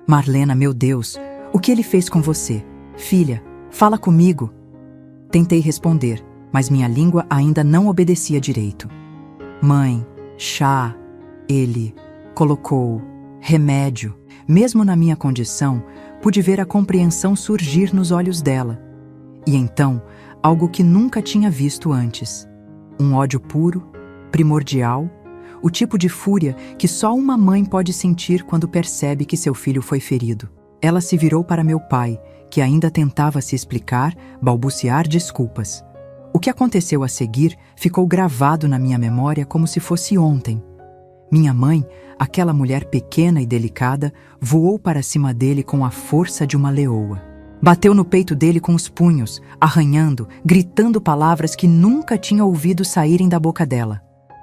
Marlena, meu Deus, o que ele fez com você? Filha, fala comigo. Tentei responder, mas minha língua ainda não obedecia direito. Mãe, chá, ele... colocou remédio. Mesmo na minha condição, pude ver a compreensão surgir nos olhos dela. E então, algo que nunca tinha visto antes. Um ódio puro, primordial, o tipo de fúria que só uma mãe pode sentir quando percebe que seu filho foi ferido. Ela se virou para meu pai, que ainda tentava se explicar, balbuciar desculpas. O que aconteceu a seguir ficou gravado na minha memória como se fosse ontem. Minha mãe, aquela mulher pequena e delicada, voou para cima dele com a força de uma leoa. Bateu no peito dele com os punhos, arranhando, gritando palavras que nunca tinha ouvido saírem da boca dela.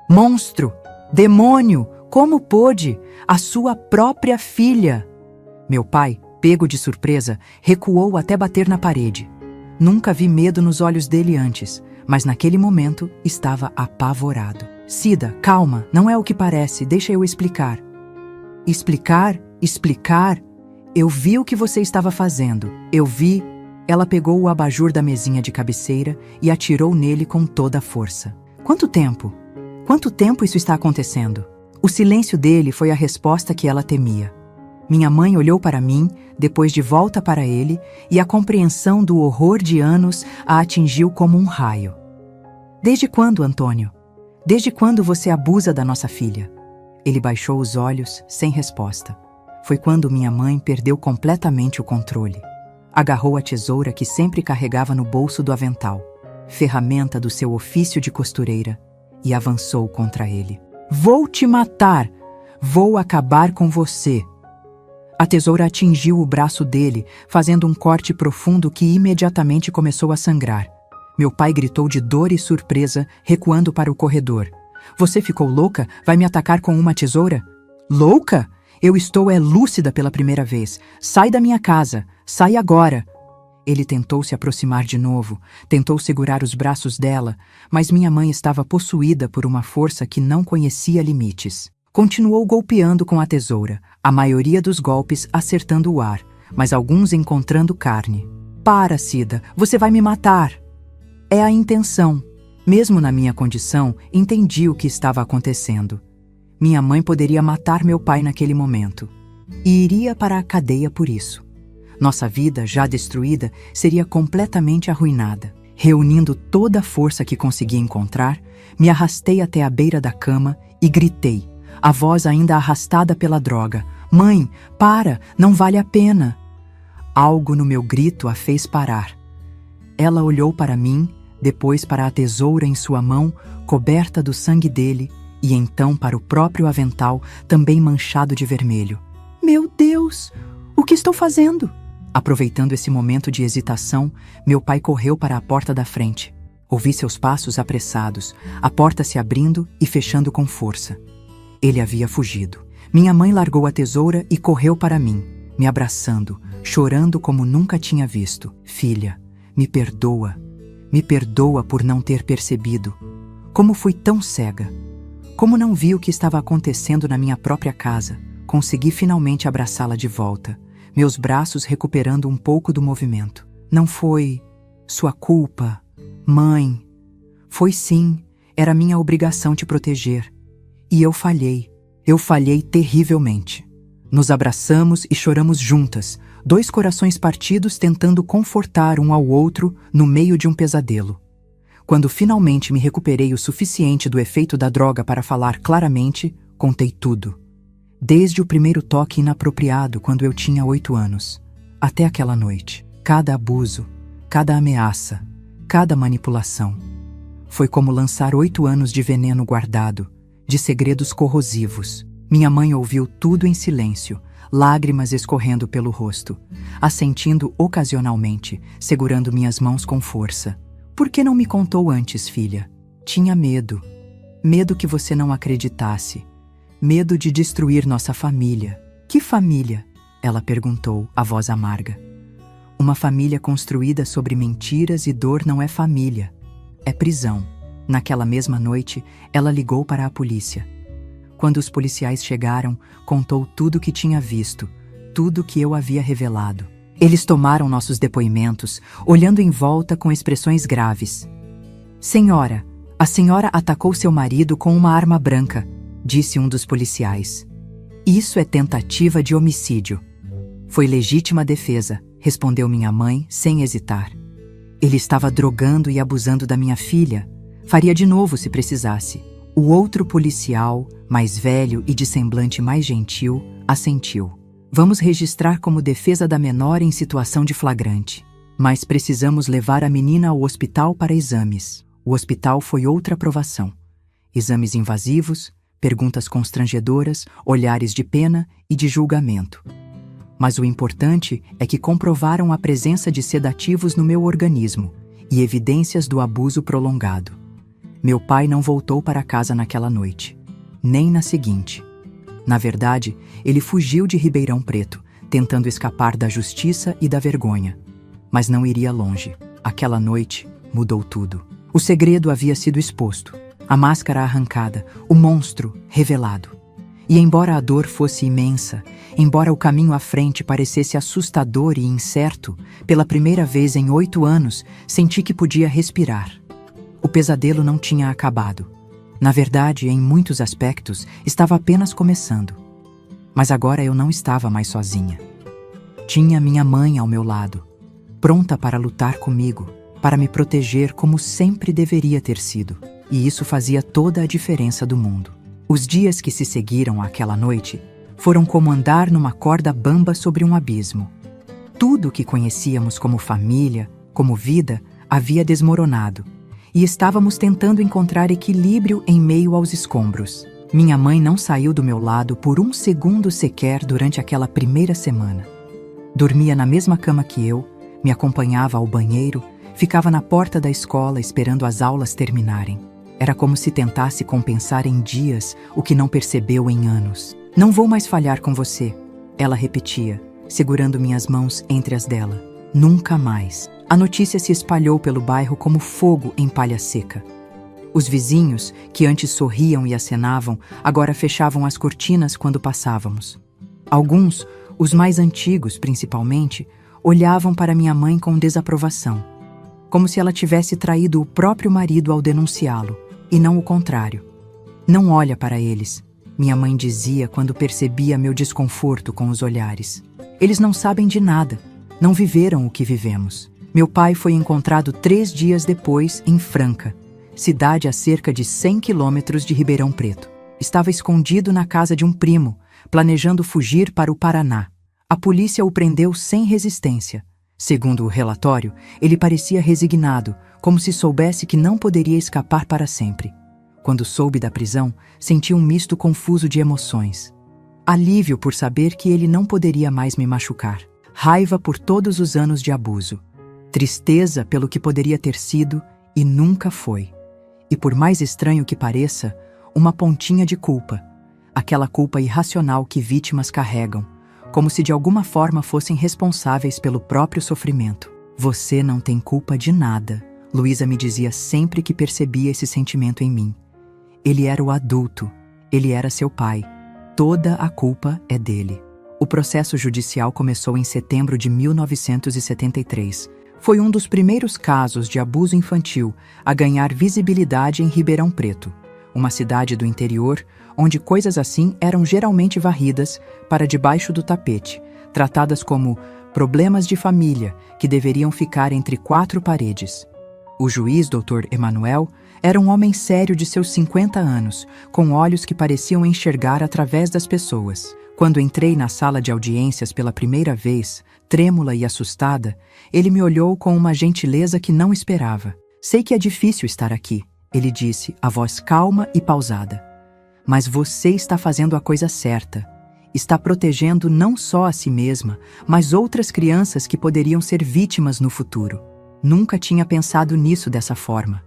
Monstro! Demônio! Como pôde? A sua própria filha! Meu pai, pego de surpresa, recuou até bater na parede. Nunca vi medo nos olhos dele antes, mas naquele momento estava apavorado. Cida, calma, não é o que parece, deixa eu explicar. Explicar? Eu vi o que você estava fazendo, eu vi... Ela pegou o abajur da mesinha de cabeceira e atirou nele com toda a força. Quanto tempo? Quanto tempo isso está acontecendo? O silêncio dele foi a resposta que ela temia. Minha mãe olhou para mim, depois de volta para ele, e a compreensão do horror de anos a atingiu como um raio. Desde quando, Antônio? Desde quando você abusa da nossa filha? Ele baixou os olhos, sem resposta. Foi quando minha mãe perdeu completamente o controle. Agarrou a tesoura que sempre carregava no bolso do avental, ferramenta do seu ofício de costureira, e avançou contra ele. Vou te matar! Vou acabar com você! A tesoura atingiu o braço dele, fazendo um corte profundo que imediatamente começou a sangrar. Meu pai gritou de dor e surpresa, recuando para o corredor. Você ficou louca? Vai me atacar com uma tesoura? Louca? Eu estou lúcida pela primeira vez. Sai da minha casa. Sai agora. Ele tentou se aproximar de novo, tentou segurar os braços dela, mas minha mãe estava possuída por uma força que não conhecia limites. Continuou golpeando com a tesoura, a maioria dos golpes acertando o ar, mas alguns encontrando carne. Para, Cida, você vai me matar! É a intenção. Mesmo na minha condição, entendi o que estava acontecendo. Minha mãe poderia matar meu pai naquele momento. E iria para a cadeia por isso. Nossa vida, já destruída, seria completamente arruinada. Reunindo toda a força que consegui encontrar, me arrastei até a beira da cama e gritei, a voz ainda arrastada pela droga: "Mãe, para, não vale a pena." Algo no meu grito a fez parar. Ela olhou para mim, depois para a tesoura em sua mão, coberta do sangue dele, e então para o próprio avental, também manchado de vermelho. "Meu Deus, o que estou fazendo?" Aproveitando esse momento de hesitação, meu pai correu para a porta da frente. Ouvi seus passos apressados, a porta se abrindo e fechando com força. Ele havia fugido. Minha mãe largou a tesoura e correu para mim, me abraçando, chorando como nunca tinha visto. "Filha, me perdoa. Me perdoa por não ter percebido. Como fui tão cega. Como não vi o que estava acontecendo na minha própria casa." Consegui finalmente abraçá-la de volta, meus braços recuperando um pouco do movimento. "Não foi sua culpa, mãe." "Foi sim, era minha obrigação te proteger. E eu falhei. Eu falhei terrivelmente." Nos abraçamos e choramos juntas, dois corações partidos tentando confortar um ao outro no meio de um pesadelo. Quando finalmente me recuperei o suficiente do efeito da droga para falar claramente, contei tudo. Desde o primeiro toque inapropriado quando eu tinha 8 anos, até aquela noite. Cada abuso, cada ameaça, cada manipulação. Foi como lançar 8 anos de veneno guardado, de segredos corrosivos. Minha mãe ouviu tudo em silêncio, lágrimas escorrendo pelo rosto, assentindo ocasionalmente, segurando minhas mãos com força. "Por que não me contou antes, filha?" "Tinha medo. Medo que você não acreditasse. Medo de destruir nossa família." "Que família?" ela perguntou, a voz amarga. "Uma família construída sobre mentiras e dor não é família. É prisão." Naquela mesma noite, ela ligou para a polícia. Quando os policiais chegaram, contou tudo o que tinha visto, tudo o que eu havia revelado. Eles tomaram nossos depoimentos, olhando em volta com expressões graves. "Senhora, a senhora atacou seu marido com uma arma branca", disse um dos policiais. "Isso é tentativa de homicídio." "Foi legítima defesa", respondeu minha mãe, sem hesitar. "Ele estava drogando e abusando da minha filha. Faria de novo se precisasse." O outro policial, mais velho e de semblante mais gentil, assentiu. "Vamos registrar como defesa da menor em situação de flagrante. Mas precisamos levar a menina ao hospital para exames." O hospital foi outra provação. Exames invasivos, perguntas constrangedoras, olhares de pena e de julgamento. Mas o importante é que comprovaram a presença de sedativos no meu organismo e evidências do abuso prolongado. Meu pai não voltou para casa naquela noite, nem na seguinte. Na verdade, ele fugiu de Ribeirão Preto, tentando escapar da justiça e da vergonha. Mas não iria longe. Aquela noite mudou tudo. O segredo havia sido exposto, a máscara arrancada, o monstro revelado. E embora a dor fosse imensa, embora o caminho à frente parecesse assustador e incerto, pela primeira vez em 8 anos, senti que podia respirar. O pesadelo não tinha acabado. Na verdade, em muitos aspectos, estava apenas começando. Mas agora eu não estava mais sozinha. Tinha minha mãe ao meu lado, pronta para lutar comigo, para me proteger como sempre deveria ter sido. E isso fazia toda a diferença do mundo. Os dias que se seguiram àquela noite foram como andar numa corda bamba sobre um abismo. Tudo o que conhecíamos como família, como vida, havia desmoronado. E estávamos tentando encontrar equilíbrio em meio aos escombros. Minha mãe não saiu do meu lado por um segundo sequer durante aquela primeira semana. Dormia na mesma cama que eu, me acompanhava ao banheiro, ficava na porta da escola esperando as aulas terminarem. Era como se tentasse compensar em dias o que não percebeu em anos. "Não vou mais falhar com você", ela repetia, segurando minhas mãos entre as dela. "Nunca mais." A notícia se espalhou pelo bairro como fogo em palha seca. Os vizinhos, que antes sorriam e acenavam, agora fechavam as cortinas quando passávamos. Alguns, os mais antigos principalmente, olhavam para minha mãe com desaprovação, como se ela tivesse traído o próprio marido ao denunciá-lo, e não o contrário. "Não olha para eles", minha mãe dizia quando percebia meu desconforto com os olhares. "Eles não sabem de nada, não viveram o que vivemos." Meu pai foi encontrado 3 dias depois em Franca, cidade a cerca de 100 quilômetros de Ribeirão Preto. Estava escondido na casa de um primo, planejando fugir para o Paraná. A polícia o prendeu sem resistência. Segundo o relatório, ele parecia resignado, como se soubesse que não poderia escapar para sempre. Quando soube da prisão, senti um misto confuso de emoções. Alívio por saber que ele não poderia mais me machucar. Raiva por todos os anos de abuso. Tristeza pelo que poderia ter sido e nunca foi. E por mais estranho que pareça, uma pontinha de culpa. Aquela culpa irracional que vítimas carregam, como se de alguma forma fossem responsáveis pelo próprio sofrimento. Você não tem culpa de nada, Luísa me dizia sempre que percebia esse sentimento em mim. Ele era o adulto, ele era seu pai. Toda a culpa é dele. O processo judicial começou em setembro de 1973. Foi um dos primeiros casos de abuso infantil a ganhar visibilidade em Ribeirão Preto, uma cidade do interior onde coisas assim eram geralmente varridas para debaixo do tapete, tratadas como problemas de família que deveriam ficar entre 4 paredes. O juiz, Dr. Emanuel, era um homem sério de seus 50 anos, com olhos que pareciam enxergar através das pessoas. Quando entrei na sala de audiências pela primeira vez, trêmula e assustada, ele me olhou com uma gentileza que não esperava. Sei que é difícil estar aqui, ele disse, a voz calma e pausada. Mas você está fazendo a coisa certa. Está protegendo não só a si mesma, mas outras crianças que poderiam ser vítimas no futuro. Nunca tinha pensado nisso dessa forma.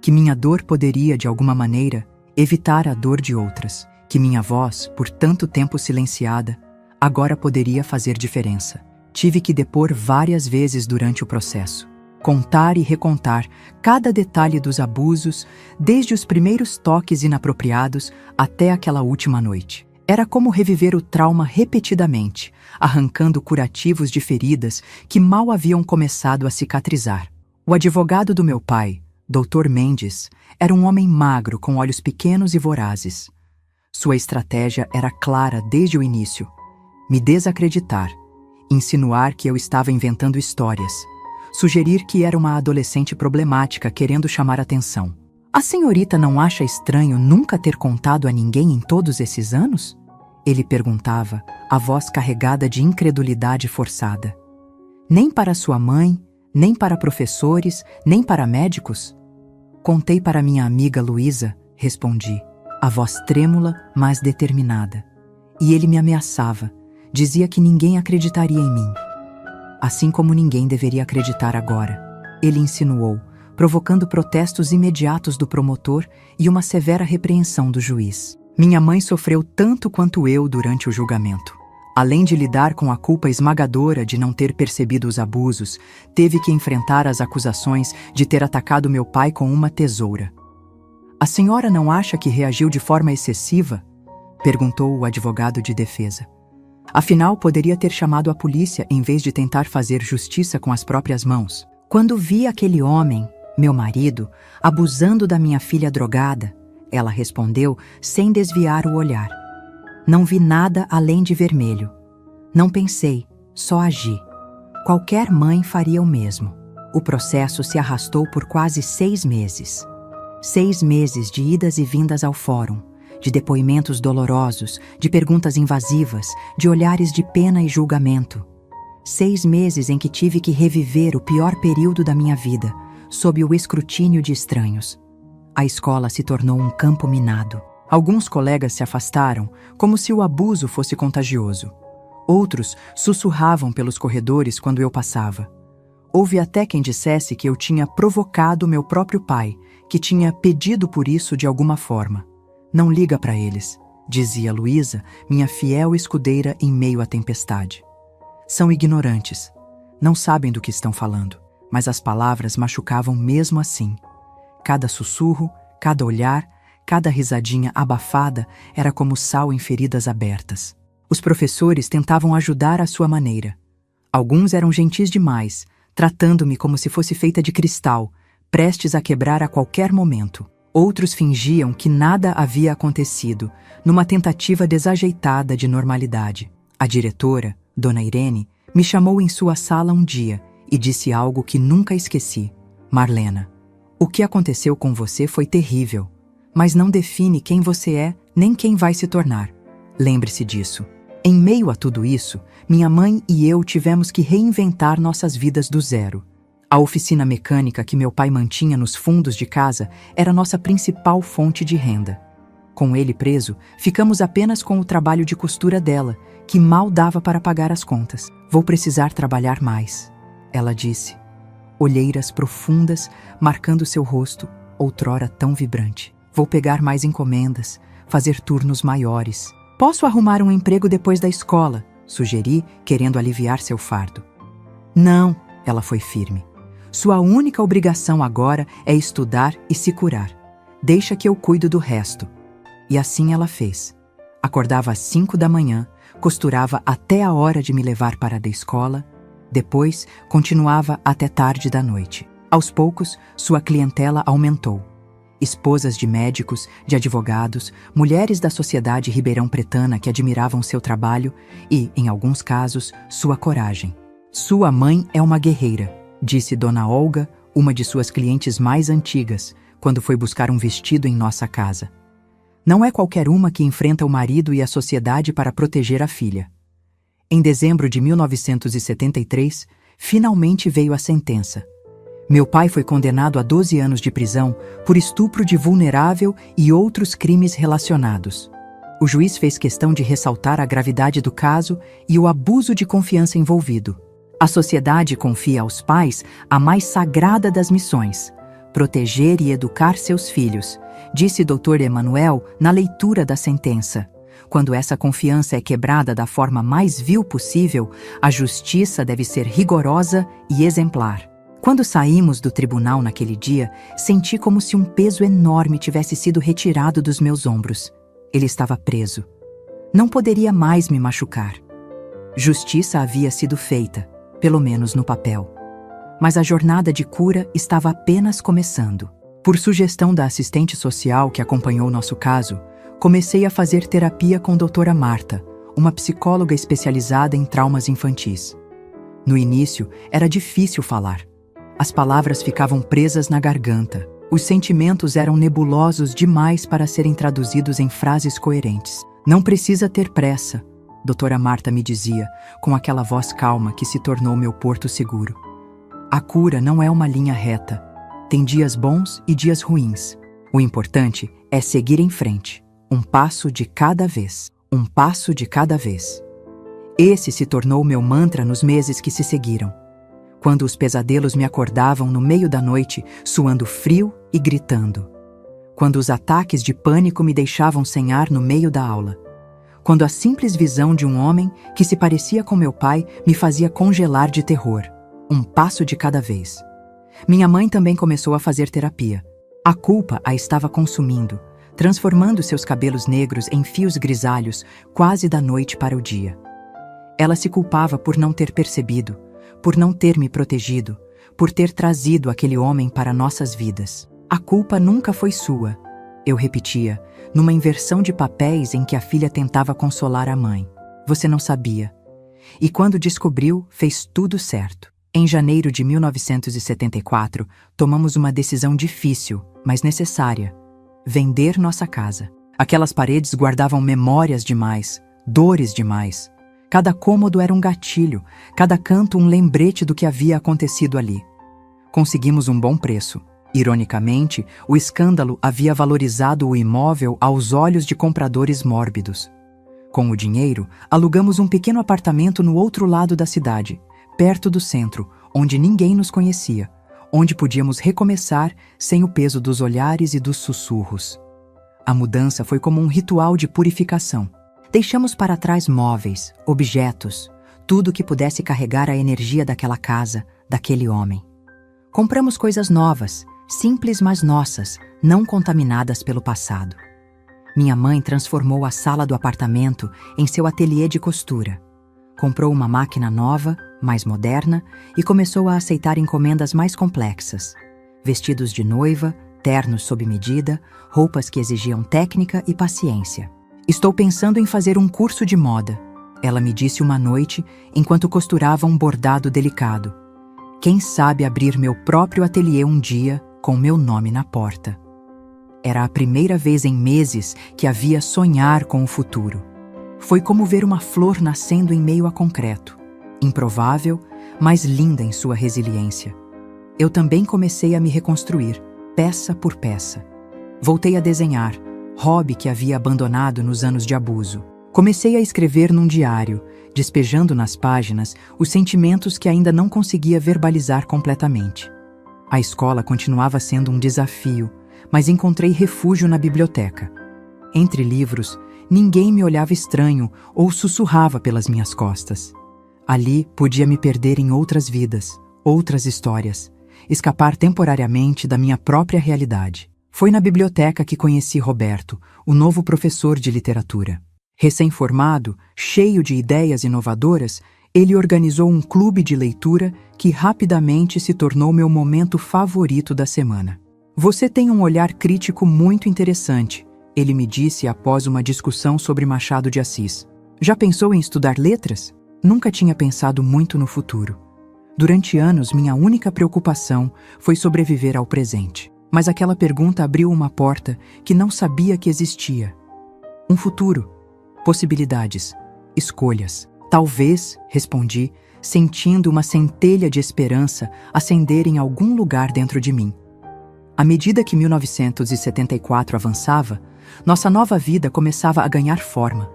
Que minha dor poderia, de alguma maneira, evitar a dor de outras. Que minha voz, por tanto tempo silenciada, agora poderia fazer diferença. Tive que depor várias vezes durante o processo. Contar e recontar cada detalhe dos abusos, desde os primeiros toques inapropriados até aquela última noite. Era como reviver o trauma repetidamente, arrancando curativos de feridas que mal haviam começado a cicatrizar. O advogado do meu pai, Dr. Mendes, era um homem magro com olhos pequenos e vorazes. Sua estratégia era clara desde o início: me desacreditar, insinuar que eu estava inventando histórias, sugerir que era uma adolescente problemática querendo chamar atenção. A senhorita não acha estranho nunca ter contado a ninguém em todos esses anos? Ele perguntava, a voz carregada de incredulidade forçada. Nem para sua mãe, nem para professores, nem para médicos? Contei para minha amiga Luísa, respondi, a voz trêmula, mas determinada. E ele me ameaçava, dizia que ninguém acreditaria em mim. Assim como ninguém deveria acreditar agora. Ele insinuou, provocando protestos imediatos do promotor e uma severa repreensão do juiz. Minha mãe sofreu tanto quanto eu durante o julgamento. Além de lidar com a culpa esmagadora de não ter percebido os abusos, teve que enfrentar as acusações de ter atacado meu pai com uma tesoura. A senhora não acha que reagiu de forma excessiva? Perguntou o advogado de defesa. Afinal, poderia ter chamado a polícia em vez de tentar fazer justiça com as próprias mãos. Quando vi aquele homem, meu marido, abusando da minha filha drogada, ela respondeu sem desviar o olhar. Não vi nada além de vermelho. Não pensei, só agi. Qualquer mãe faria o mesmo. O processo se arrastou por quase 6 meses. 6 meses de idas e vindas ao fórum, de depoimentos dolorosos, de perguntas invasivas, de olhares de pena e julgamento. 6 meses em que tive que reviver o pior período da minha vida, sob o escrutínio de estranhos. A escola se tornou um campo minado. Alguns colegas se afastaram, como se o abuso fosse contagioso. Outros sussurravam pelos corredores quando eu passava. Houve até quem dissesse que eu tinha provocado meu próprio pai, que tinha pedido por isso de alguma forma. Não liga para eles, dizia Luísa, minha fiel escudeira em meio à tempestade. São ignorantes. Não sabem do que estão falando, mas as palavras machucavam mesmo assim. Cada sussurro, cada olhar, cada risadinha abafada era como sal em feridas abertas. Os professores tentavam ajudar à sua maneira. Alguns eram gentis demais, tratando-me como se fosse feita de cristal, prestes a quebrar a qualquer momento. Outros fingiam que nada havia acontecido, numa tentativa desajeitada de normalidade. A diretora, Dona Irene, me chamou em sua sala um dia e disse algo que nunca esqueci. Marlena, o que aconteceu com você foi terrível, mas não define quem você é nem quem vai se tornar. Lembre-se disso. Em meio a tudo isso, minha mãe e eu tivemos que reinventar nossas vidas do zero. A oficina mecânica que meu pai mantinha nos fundos de casa era nossa principal fonte de renda. Com ele preso, ficamos apenas com o trabalho de costura dela, que mal dava para pagar as contas. Vou precisar trabalhar mais, ela disse. Olheiras profundas marcando seu rosto, outrora tão vibrante. Vou pegar mais encomendas, fazer turnos maiores. Posso arrumar um emprego depois da escola, sugeri, querendo aliviar seu fardo. Não, ela foi firme. Sua única obrigação agora é estudar e se curar. Deixa que eu cuido do resto. E assim ela fez. Acordava às 5 da manhã, costurava até a hora de me levar para a escola, depois continuava até tarde da noite. Aos poucos, sua clientela aumentou. Esposas de médicos, de advogados, mulheres da sociedade ribeirão-pretana que admiravam seu trabalho e, em alguns casos, sua coragem. Sua mãe é uma guerreira, disse Dona Olga, uma de suas clientes mais antigas, quando foi buscar um vestido em nossa casa. Não é qualquer uma que enfrenta o marido e a sociedade para proteger a filha. Em dezembro de 1973, finalmente veio a sentença. Meu pai foi condenado a 12 anos de prisão por estupro de vulnerável e outros crimes relacionados. O juiz fez questão de ressaltar a gravidade do caso e o abuso de confiança envolvido. A sociedade confia aos pais a mais sagrada das missões: proteger e educar seus filhos, disse Dr. Emanuel na leitura da sentença. Quando essa confiança é quebrada da forma mais vil possível, a justiça deve ser rigorosa e exemplar. Quando saímos do tribunal naquele dia, senti como se um peso enorme tivesse sido retirado dos meus ombros. Ele estava preso. Não poderia mais me machucar. Justiça havia sido feita, pelo menos no papel. Mas a jornada de cura estava apenas começando. Por sugestão da assistente social que acompanhou nosso caso, comecei a fazer terapia com doutora Marta, uma psicóloga especializada em traumas infantis. No início, era difícil falar. As palavras ficavam presas na garganta. Os sentimentos eram nebulosos demais para serem traduzidos em frases coerentes. Não precisa ter pressa, doutora Marta me dizia, com aquela voz calma que se tornou meu porto seguro. A cura não é uma linha reta. Tem dias bons e dias ruins. O importante é seguir em frente. Um passo de cada vez. Um passo de cada vez. Esse se tornou meu mantra nos meses que se seguiram. Quando os pesadelos me acordavam no meio da noite, suando frio e gritando. Quando os ataques de pânico me deixavam sem ar no meio da aula. Quando a simples visão de um homem que se parecia com meu pai me fazia congelar de terror. Um passo de cada vez. Minha mãe também começou a fazer terapia. A culpa a estava consumindo, transformando seus cabelos negros em fios grisalhos quase da noite para o dia. Ela se culpava por não ter percebido, por não ter me protegido, por ter trazido aquele homem para nossas vidas. A culpa nunca foi sua, eu repetia, numa inversão de papéis em que a filha tentava consolar a mãe. Você não sabia. E quando descobriu, fez tudo certo. Em janeiro de 1974, tomamos uma decisão difícil, mas necessária: vender nossa casa. Aquelas paredes guardavam memórias demais, dores demais. Cada cômodo era um gatilho, cada canto um lembrete do que havia acontecido ali. Conseguimos um bom preço. Ironicamente, o escândalo havia valorizado o imóvel aos olhos de compradores mórbidos. Com o dinheiro, alugamos um pequeno apartamento no outro lado da cidade, perto do centro, onde ninguém nos conhecia, onde podíamos recomeçar sem o peso dos olhares e dos sussurros. A mudança foi como um ritual de purificação. Deixamos para trás móveis, objetos, tudo que pudesse carregar a energia daquela casa, daquele homem. Compramos coisas novas, simples mas nossas, não contaminadas pelo passado. Minha mãe transformou a sala do apartamento em seu ateliê de costura. Comprou uma máquina nova, mais moderna, e começou a aceitar encomendas mais complexas. Vestidos de noiva, ternos sob medida, roupas que exigiam técnica e paciência. Estou pensando em fazer um curso de moda, ela me disse uma noite enquanto costurava um bordado delicado. Quem sabe abrir meu próprio ateliê um dia com meu nome na porta. Era a primeira vez em meses que havia sonhar com o futuro. Foi como ver uma flor nascendo em meio a concreto. Improvável, mas linda em sua resiliência. Eu também comecei a me reconstruir, peça por peça. Voltei a desenhar, hobby que havia abandonado nos anos de abuso. Comecei a escrever num diário, despejando nas páginas os sentimentos que ainda não conseguia verbalizar completamente. A escola continuava sendo um desafio, mas encontrei refúgio na biblioteca. Entre livros, ninguém me olhava estranho ou sussurrava pelas minhas costas. Ali podia me perder em outras vidas, outras histórias, escapar temporariamente da minha própria realidade. Foi na biblioteca que conheci Roberto, o novo professor de literatura. Recém-formado, cheio de ideias inovadoras, ele organizou um clube de leitura que rapidamente se tornou meu momento favorito da semana. Você tem um olhar crítico muito interessante, ele me disse após uma discussão sobre Machado de Assis. Já pensou em estudar letras? Nunca tinha pensado muito no futuro. Durante anos, minha única preocupação foi sobreviver ao presente. Mas aquela pergunta abriu uma porta que não sabia que existia. Um futuro, possibilidades, escolhas. Talvez, respondi, sentindo uma centelha de esperança acender em algum lugar dentro de mim. À medida que 1974 avançava, nossa nova vida começava a ganhar forma.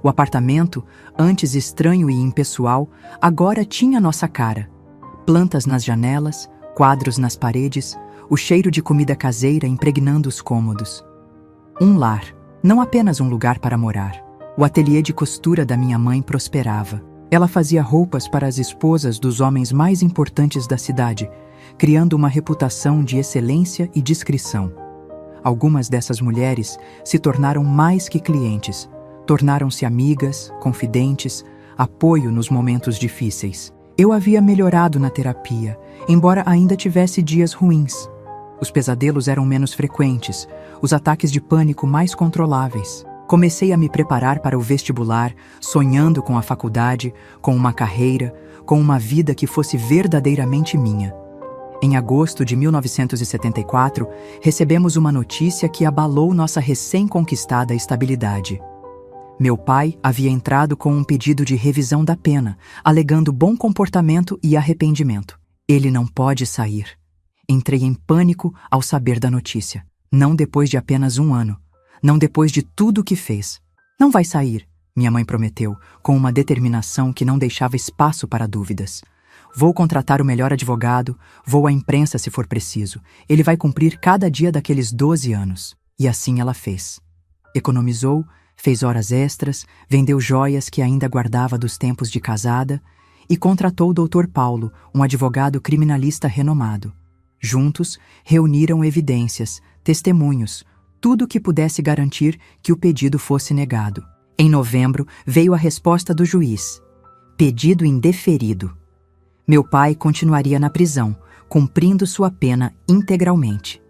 O apartamento, antes estranho e impessoal, agora tinha nossa cara. Plantas nas janelas, quadros nas paredes, o cheiro de comida caseira impregnando os cômodos. Um lar, não apenas um lugar para morar. O ateliê de costura da minha mãe prosperava. Ela fazia roupas para as esposas dos homens mais importantes da cidade, criando uma reputação de excelência e discrição. Algumas dessas mulheres se tornaram mais que clientes, tornaram-se amigas, confidentes, apoio nos momentos difíceis. Eu havia melhorado na terapia, embora ainda tivesse dias ruins. Os pesadelos eram menos frequentes, os ataques de pânico mais controláveis. Comecei a me preparar para o vestibular, sonhando com a faculdade, com uma carreira, com uma vida que fosse verdadeiramente minha. Em agosto de 1974, recebemos uma notícia que abalou nossa recém-conquistada estabilidade. Meu pai havia entrado com um pedido de revisão da pena, alegando bom comportamento e arrependimento. Ele não pode sair. Entrei em pânico ao saber da notícia. Não depois de apenas um ano. Não depois de tudo o que fez. Não vai sair, minha mãe prometeu, com uma determinação que não deixava espaço para dúvidas. Vou contratar o melhor advogado, vou à imprensa se for preciso. Ele vai cumprir cada dia daqueles 12 anos. E assim ela fez. Economizou, fez horas extras, vendeu joias que ainda guardava dos tempos de casada e contratou o Dr. Paulo, um advogado criminalista renomado. Juntos, reuniram evidências, testemunhos, tudo que pudesse garantir que o pedido fosse negado. Em novembro, veio a resposta do juiz. Pedido indeferido. Meu pai continuaria na prisão, cumprindo sua pena integralmente.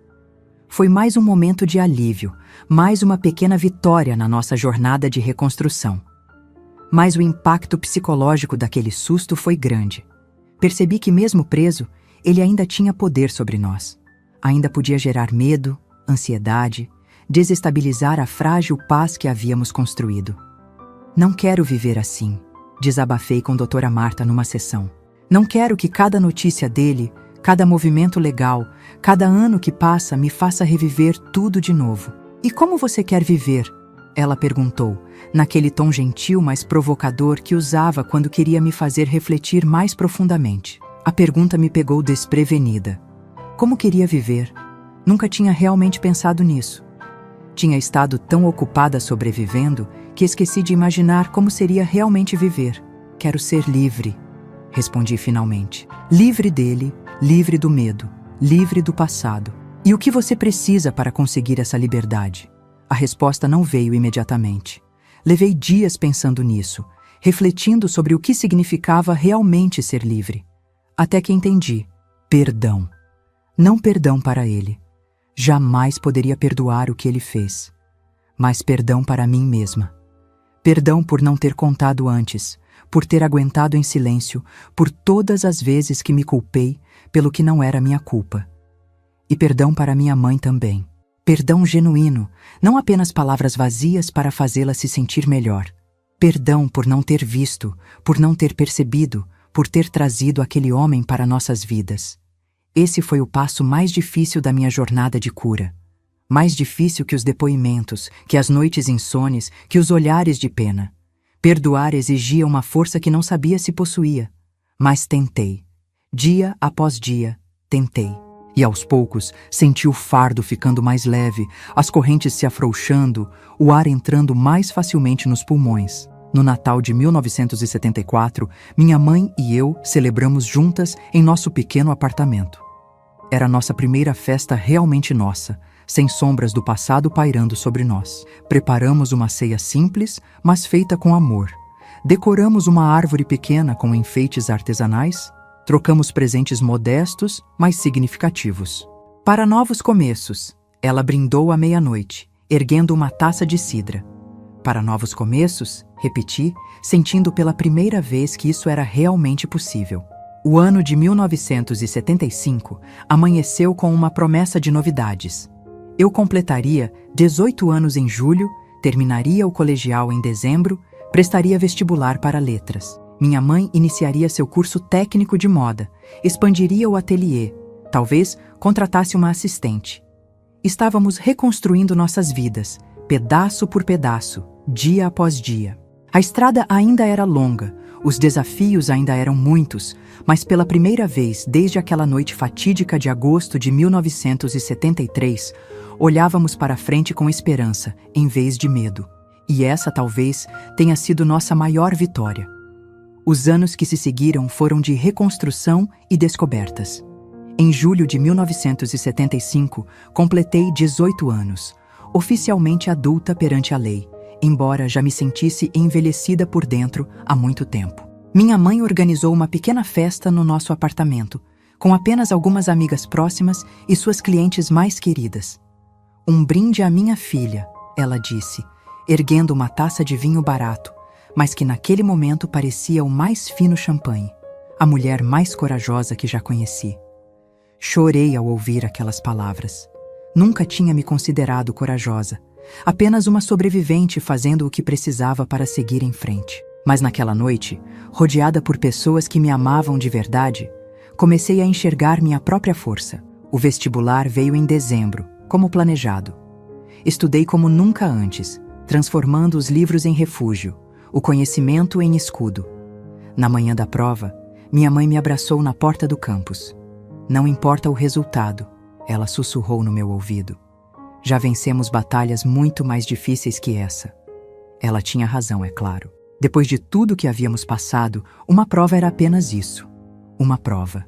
Foi mais um momento de alívio, mais uma pequena vitória na nossa jornada de reconstrução. Mas o impacto psicológico daquele susto foi grande. Percebi que mesmo preso, ele ainda tinha poder sobre nós. Ainda podia gerar medo, ansiedade, desestabilizar a frágil paz que havíamos construído. Não quero viver assim, desabafei com doutora Marta numa sessão. Não quero que cada notícia dele, cada movimento legal, cada ano que passa me faça reviver tudo de novo. E como você quer viver? Ela perguntou, naquele tom gentil, mas provocador que usava quando queria me fazer refletir mais profundamente. A pergunta me pegou desprevenida. Como queria viver? Nunca tinha realmente pensado nisso. Tinha estado tão ocupada sobrevivendo que esqueci de imaginar como seria realmente viver. Quero ser livre, respondi finalmente. Livre dele, livre do medo, livre do passado. E o que você precisa para conseguir essa liberdade? A resposta não veio imediatamente. Levei dias pensando nisso, refletindo sobre o que significava realmente ser livre. Até que entendi. Perdão. Não perdão para ele. Jamais poderia perdoar o que ele fez. Mas perdão para mim mesma. Perdão por não ter contado antes, por ter aguentado em silêncio, por todas as vezes que me culpei pelo que não era minha culpa. E perdão para minha mãe também. Perdão genuíno, não apenas palavras vazias para fazê-la se sentir melhor. Perdão por não ter visto, por não ter percebido, por ter trazido aquele homem para nossas vidas. Esse foi o passo mais difícil da minha jornada de cura. Mais difícil que os depoimentos, que as noites insones, que os olhares de pena. Perdoar exigia uma força que não sabia se possuía. Mas tentei. Dia após dia, tentei. E aos poucos, senti o fardo ficando mais leve, as correntes se afrouxando, o ar entrando mais facilmente nos pulmões. No Natal de 1974, minha mãe e eu celebramos juntas em nosso pequeno apartamento. Era nossa primeira festa realmente nossa, sem sombras do passado pairando sobre nós. Preparamos uma ceia simples, mas feita com amor. Decoramos uma árvore pequena com enfeites artesanais. Trocamos presentes modestos, mas significativos. Para novos começos, ela brindou à meia-noite, erguendo uma taça de cidra. Para novos começos, repeti, sentindo pela primeira vez que isso era realmente possível. O ano de 1975 amanheceu com uma promessa de novidades. Eu completaria 18 anos em julho, terminaria o colegial em dezembro, prestaria vestibular para letras. Minha mãe iniciaria seu curso técnico de moda, expandiria o ateliê, talvez contratasse uma assistente. Estávamos reconstruindo nossas vidas, pedaço por pedaço, dia após dia. A estrada ainda era longa, os desafios ainda eram muitos, mas pela primeira vez desde aquela noite fatídica de agosto de 1973, olhávamos para frente com esperança, em vez de medo. E essa talvez tenha sido nossa maior vitória. Os anos que se seguiram foram de reconstrução e descobertas. Em julho de 1975, completei 18 anos, oficialmente adulta perante a lei, embora já me sentisse envelhecida por dentro há muito tempo. Minha mãe organizou uma pequena festa no nosso apartamento, com apenas algumas amigas próximas e suas clientes mais queridas. Um brinde à minha filha, ela disse, erguendo uma taça de vinho barato, mas que naquele momento parecia o mais fino champanhe, a mulher mais corajosa que já conheci. Chorei ao ouvir aquelas palavras. Nunca tinha me considerado corajosa, apenas uma sobrevivente fazendo o que precisava para seguir em frente. Mas naquela noite, rodeada por pessoas que me amavam de verdade, comecei a enxergar minha própria força. O vestibular veio em dezembro, como planejado. Estudei como nunca antes, transformando os livros em refúgio, o conhecimento em escudo. Na manhã da prova, minha mãe me abraçou na porta do campus. Não importa o resultado, ela sussurrou no meu ouvido. Já vencemos batalhas muito mais difíceis que essa. Ela tinha razão, é claro. Depois de tudo que havíamos passado, uma prova era apenas isso. Uma prova.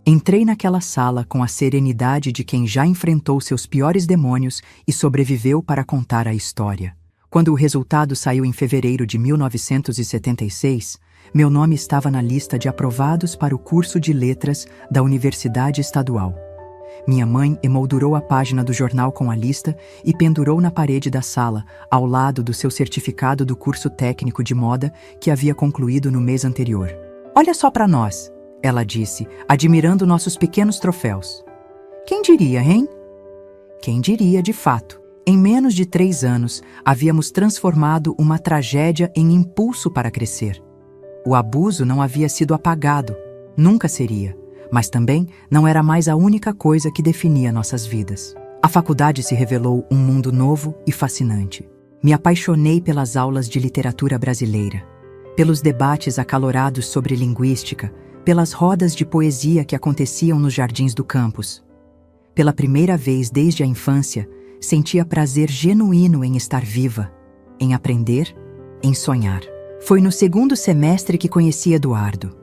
Entrei naquela sala com a serenidade de quem já enfrentou seus piores demônios e sobreviveu para contar a história. Quando o resultado saiu em fevereiro de 1976, meu nome estava na lista de aprovados para o curso de letras da Universidade Estadual. Minha mãe emoldurou a página do jornal com a lista e pendurou na parede da sala, ao lado do seu certificado do curso técnico de moda que havia concluído no mês anterior. "Olha só para nós", ela disse, admirando nossos pequenos troféus. "Quem diria, hein?" Quem diria, de fato. Em menos de 3 anos, havíamos transformado uma tragédia em impulso para crescer. O abuso não havia sido apagado, nunca seria, mas também não era mais a única coisa que definia nossas vidas. A faculdade se revelou um mundo novo e fascinante. Me apaixonei pelas aulas de literatura brasileira, pelos debates acalorados sobre linguística, pelas rodas de poesia que aconteciam nos jardins do campus. Pela primeira vez desde a infância, sentia prazer genuíno em estar viva, em aprender, em sonhar. Foi no 2º semestre que conheci Eduardo.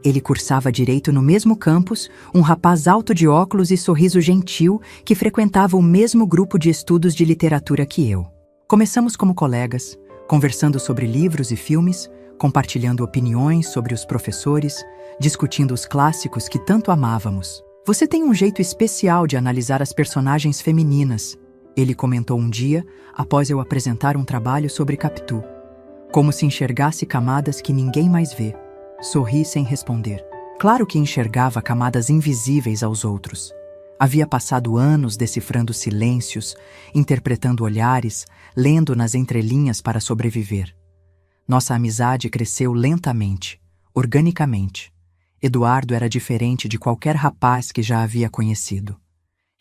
Ele cursava direito no mesmo campus, um rapaz alto de óculos e sorriso gentil que frequentava o mesmo grupo de estudos de literatura que eu. Começamos como colegas, conversando sobre livros e filmes, compartilhando opiniões sobre os professores, discutindo os clássicos que tanto amávamos. "Você tem um jeito especial de analisar as personagens femininas", ele comentou um dia, após eu apresentar um trabalho sobre Capitu. como se enxergasse camadas que ninguém mais vê. Sorri sem responder. Claro que enxergava camadas invisíveis aos outros. Havia passado anos decifrando silêncios, interpretando olhares, lendo nas entrelinhas para sobreviver. Nossa amizade cresceu lentamente, organicamente. Eduardo era diferente de qualquer rapaz que já havia conhecido.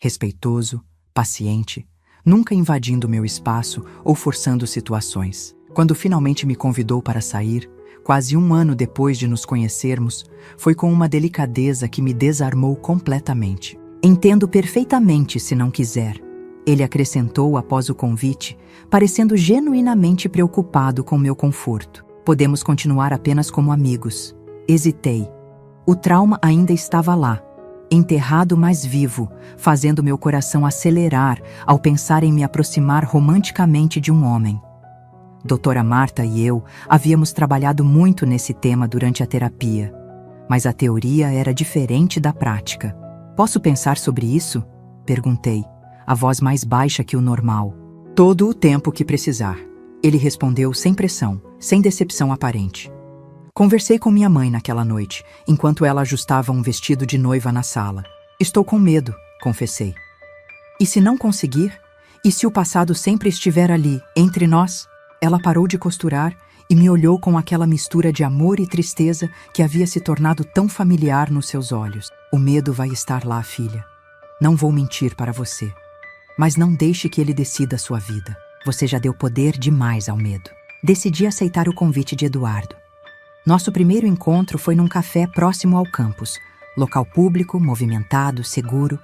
Respeitoso, paciente, nunca invadindo meu espaço ou forçando situações. Quando finalmente me convidou para sair, quase um ano depois de nos conhecermos, foi com uma delicadeza que me desarmou completamente. Entendo perfeitamente se não quiser, ele acrescentou após o convite, parecendo genuinamente preocupado com meu conforto. Podemos continuar apenas como amigos. Hesitei. O trauma ainda estava lá, enterrado mas vivo, fazendo meu coração acelerar ao pensar em me aproximar romanticamente de um homem. Doutora Marta e eu havíamos trabalhado muito nesse tema durante a terapia, mas a teoria era diferente da prática. Posso pensar sobre isso? Perguntei, a voz mais baixa que o normal. Todo o tempo que precisar. Ele respondeu sem pressão, sem decepção aparente. Conversei com minha mãe naquela noite, enquanto ela ajustava um vestido de noiva na sala. Estou com medo, confessei. E se não conseguir? E se o passado sempre estiver ali, entre nós? Ela parou de costurar e me olhou com aquela mistura de amor e tristeza que havia se tornado tão familiar nos seus olhos. O medo vai estar lá, filha. Não vou mentir para você. Mas não deixe que ele decida a sua vida. Você já deu poder demais ao medo. Decidi aceitar o convite de Eduardo. Nosso primeiro encontro foi num café próximo ao campus. Local público, movimentado, seguro.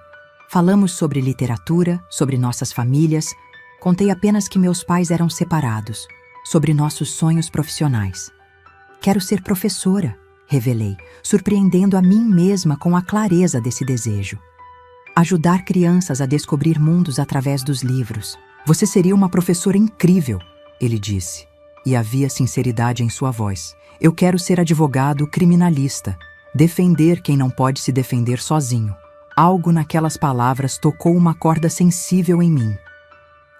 Falamos sobre literatura, sobre nossas famílias. Contei apenas que meus pais eram separados. Sobre nossos sonhos profissionais. Quero ser professora, revelei, surpreendendo a mim mesma com a clareza desse desejo. Ajudar crianças a descobrir mundos através dos livros. Você seria uma professora incrível, ele disse. E havia sinceridade em sua voz. Eu quero ser advogado criminalista. Defender quem não pode se defender sozinho. Algo naquelas palavras tocou uma corda sensível em mim.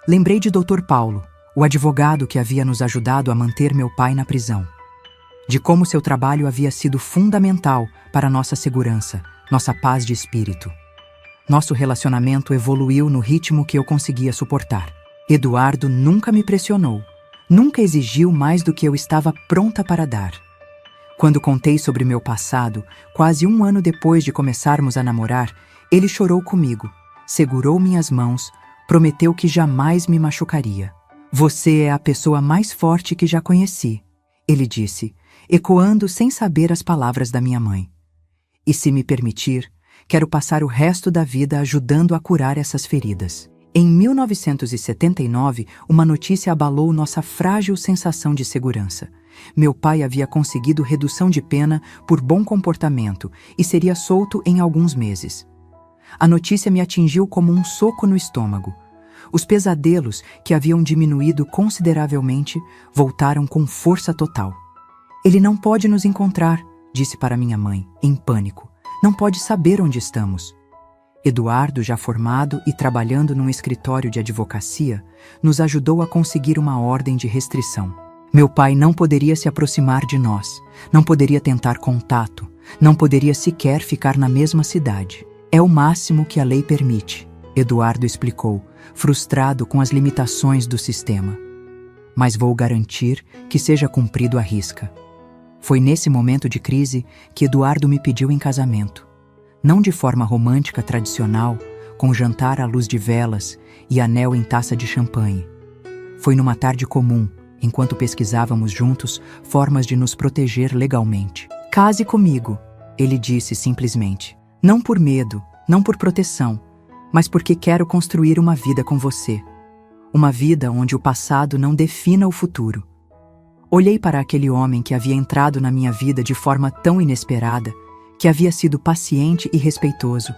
Lembrei de Dr. Paulo, o advogado que havia nos ajudado a manter meu pai na prisão. De como seu trabalho havia sido fundamental para nossa segurança, nossa paz de espírito. Nosso relacionamento evoluiu no ritmo que eu conseguia suportar. Eduardo nunca me pressionou, nunca exigiu mais do que eu estava pronta para dar. Quando contei sobre meu passado, quase um ano depois de começarmos a namorar, ele chorou comigo, segurou minhas mãos, prometeu que jamais me machucaria. Você é a pessoa mais forte que já conheci, ele disse, ecoando sem saber as palavras da minha mãe. E se me permitir, quero passar o resto da vida ajudando a curar essas feridas. Em 1979, uma notícia abalou nossa frágil sensação de segurança. Meu pai havia conseguido redução de pena por bom comportamento e seria solto em alguns meses. A notícia me atingiu como um soco no estômago. Os pesadelos, que haviam diminuído consideravelmente, voltaram com força total. Ele não pode nos encontrar, disse para minha mãe, em pânico. Não pode saber onde estamos. Eduardo, já formado e trabalhando num escritório de advocacia, nos ajudou a conseguir uma ordem de restrição. Meu pai não poderia se aproximar de nós, não poderia tentar contato, não poderia sequer ficar na mesma cidade. É o máximo que a lei permite, Eduardo explicou, frustrado com as limitações do sistema. Mas vou garantir que seja cumprido à risca. Foi nesse momento de crise que Eduardo me pediu em casamento. Não de forma romântica tradicional, com jantar à luz de velas e anel em taça de champanhe. Foi numa tarde comum, enquanto pesquisávamos juntos formas de nos proteger legalmente. Case comigo, ele disse simplesmente. Não por medo, não por proteção, mas porque quero construir uma vida com você. Uma vida onde o passado não defina o futuro. Olhei para aquele homem que havia entrado na minha vida de forma tão inesperada, que havia sido paciente e respeitoso,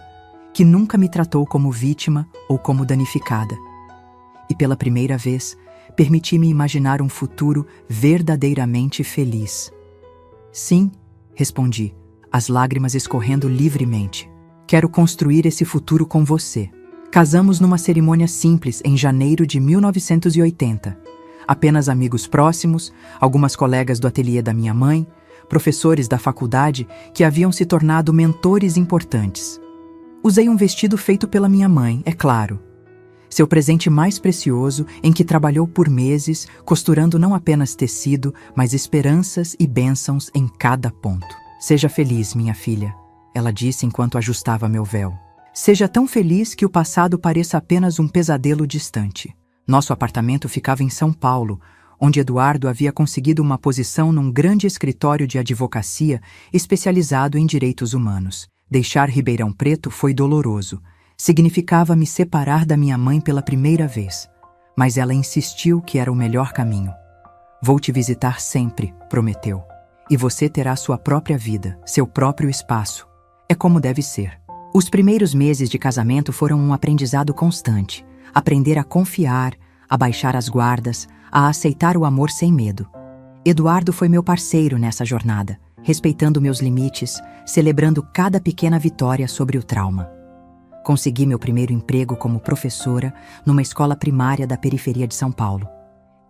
que nunca me tratou como vítima ou como danificada. E pela primeira vez, permiti-me imaginar um futuro verdadeiramente feliz. Sim, respondi, as lágrimas escorrendo livremente. Quero construir esse futuro com você. Casamos numa cerimônia simples em janeiro de 1980. Apenas amigos próximos, algumas colegas do ateliê da minha mãe, professores da faculdade que haviam se tornado mentores importantes. Usei um vestido feito pela minha mãe, é claro. Seu presente mais precioso, em que trabalhou por meses, costurando não apenas tecido, mas esperanças e bênçãos em cada ponto. Seja feliz, minha filha, ela disse enquanto ajustava meu véu. Seja tão feliz que o passado pareça apenas um pesadelo distante. Nosso apartamento ficava em São Paulo, onde Eduardo havia conseguido uma posição num grande escritório de advocacia especializado em direitos humanos. Deixar Ribeirão Preto foi doloroso. Significava me separar da minha mãe pela primeira vez. Mas ela insistiu que era o melhor caminho. Vou te visitar sempre, prometeu. E você terá sua própria vida, seu próprio espaço. É como deve ser. Os primeiros meses de casamento foram um aprendizado constante. Aprender a confiar, a baixar as guardas, a aceitar o amor sem medo. Eduardo foi meu parceiro nessa jornada, respeitando meus limites, celebrando cada pequena vitória sobre o trauma. Consegui meu primeiro emprego como professora numa escola primária da periferia de São Paulo.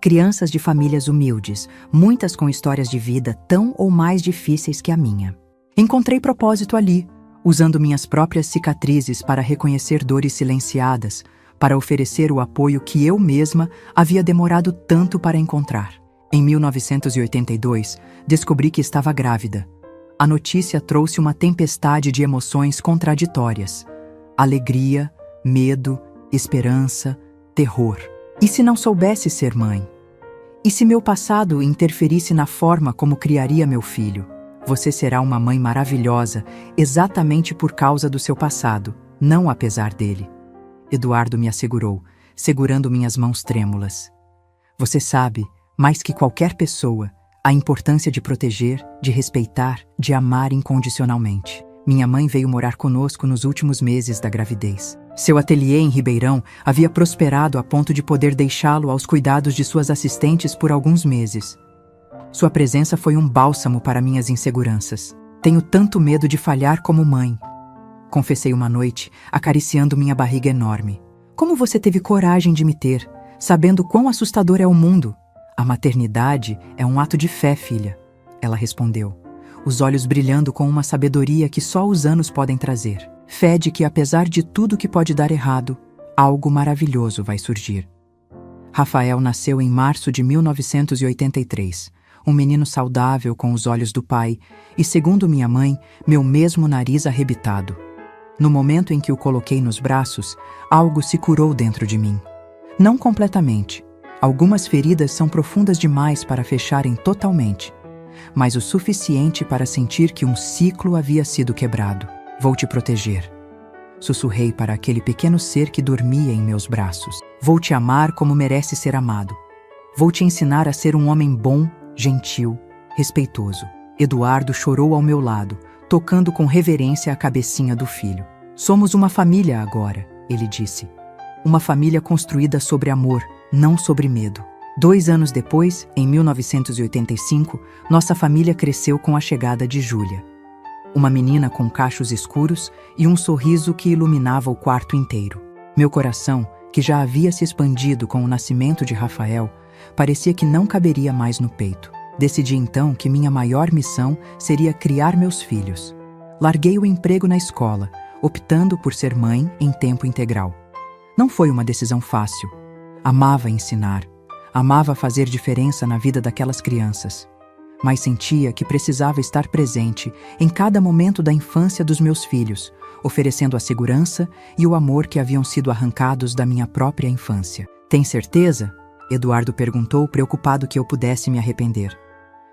Crianças de famílias humildes, muitas com histórias de vida tão ou mais difíceis que a minha. Encontrei propósito ali, usando minhas próprias cicatrizes para reconhecer dores silenciadas, para oferecer o apoio que eu mesma havia demorado tanto para encontrar. Em 1982, descobri que estava grávida. A notícia trouxe uma tempestade de emoções contraditórias. Alegria, medo, esperança, terror. E se não soubesse ser mãe? E se meu passado interferisse na forma como criaria meu filho? Você será uma mãe maravilhosa, exatamente por causa do seu passado, não apesar dele. Eduardo me assegurou, segurando minhas mãos trêmulas. Você sabe, mais que qualquer pessoa, a importância de proteger, de respeitar, de amar incondicionalmente. Minha mãe veio morar conosco nos últimos meses da gravidez. Seu ateliê em Ribeirão havia prosperado a ponto de poder deixá-lo aos cuidados de suas assistentes por alguns meses. Sua presença foi um bálsamo para minhas inseguranças. Tenho tanto medo de falhar como mãe. Confessei uma noite, acariciando minha barriga enorme. Como você teve coragem de me ter, sabendo quão assustador é o mundo? A maternidade é um ato de fé, filha. Ela respondeu, os olhos brilhando com uma sabedoria que só os anos podem trazer. Fé de que, apesar de tudo que pode dar errado, algo maravilhoso vai surgir. Rafael nasceu em março de 1983, um menino saudável com os olhos do pai e, segundo minha mãe, meu mesmo nariz arrebitado. No momento em que o coloquei nos braços, algo se curou dentro de mim. Não completamente. Algumas feridas são profundas demais para fecharem totalmente, mas o suficiente para sentir que um ciclo havia sido quebrado. Vou te proteger. Sussurrei para aquele pequeno ser que dormia em meus braços. Vou te amar como merece ser amado. Vou te ensinar a ser um homem bom, gentil, respeitoso. Eduardo chorou ao meu lado, tocando com reverência a cabecinha do filho. Somos uma família agora, ele disse. Uma família construída sobre amor, não sobre medo. 2 anos depois, em 1985, nossa família cresceu com a chegada de Júlia. Uma menina com cachos escuros e um sorriso que iluminava o quarto inteiro. Meu coração, que já havia se expandido com o nascimento de Rafael, parecia que não caberia mais no peito. Decidi então que minha maior missão seria criar meus filhos. Larguei o emprego na escola, optando por ser mãe em tempo integral. Não foi uma decisão fácil. Amava ensinar, amava fazer diferença na vida daquelas crianças, mas sentia que precisava estar presente em cada momento da infância dos meus filhos, oferecendo a segurança e o amor que haviam sido arrancados da minha própria infância. Tem certeza? Eduardo perguntou, preocupado que eu pudesse me arrepender.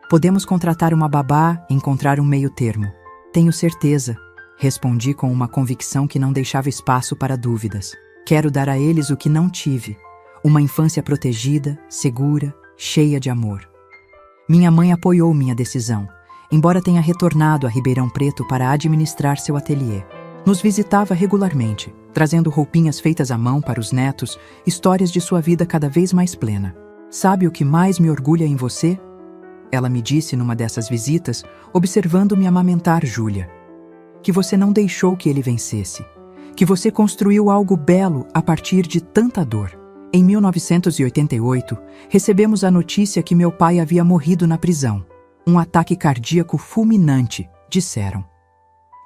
Podemos contratar uma babá e encontrar um meio termo. Tenho certeza, respondi com uma convicção que não deixava espaço para dúvidas. Quero dar a eles o que não tive, uma infância protegida, segura, cheia de amor. Minha mãe apoiou minha decisão, embora tenha retornado a Ribeirão Preto para administrar seu ateliê. Nos visitava regularmente, trazendo roupinhas feitas à mão para os netos, histórias de sua vida cada vez mais plena. Sabe o que mais me orgulha em você? Ela me disse numa dessas visitas, observando-me amamentar Júlia. Que você não deixou que ele vencesse. Que você construiu algo belo a partir de tanta dor. Em 1988, recebemos a notícia que meu pai havia morrido na prisão. Um ataque cardíaco fulminante, disseram.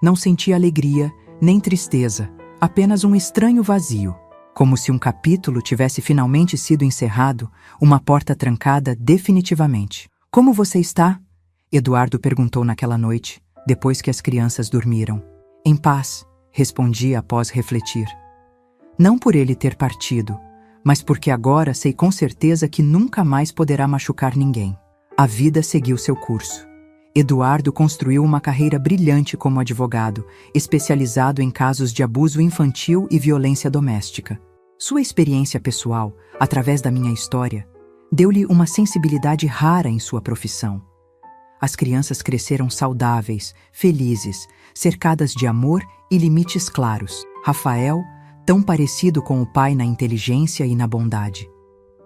Não senti alegria, nem tristeza, apenas um estranho vazio. Como se um capítulo tivesse finalmente sido encerrado, uma porta trancada definitivamente. Como você está? Eduardo perguntou naquela noite, depois que as crianças dormiram. Em paz, respondi após refletir. Não por ele ter partido, mas porque agora sei com certeza que nunca mais poderá machucar ninguém. A vida seguiu seu curso. Eduardo construiu uma carreira brilhante como advogado, especializado em casos de abuso infantil e violência doméstica. Sua experiência pessoal, através da minha história, deu-lhe uma sensibilidade rara em sua profissão. As crianças cresceram saudáveis, felizes, cercadas de amor e limites claros. Rafael, tão parecido com o pai na inteligência e na bondade.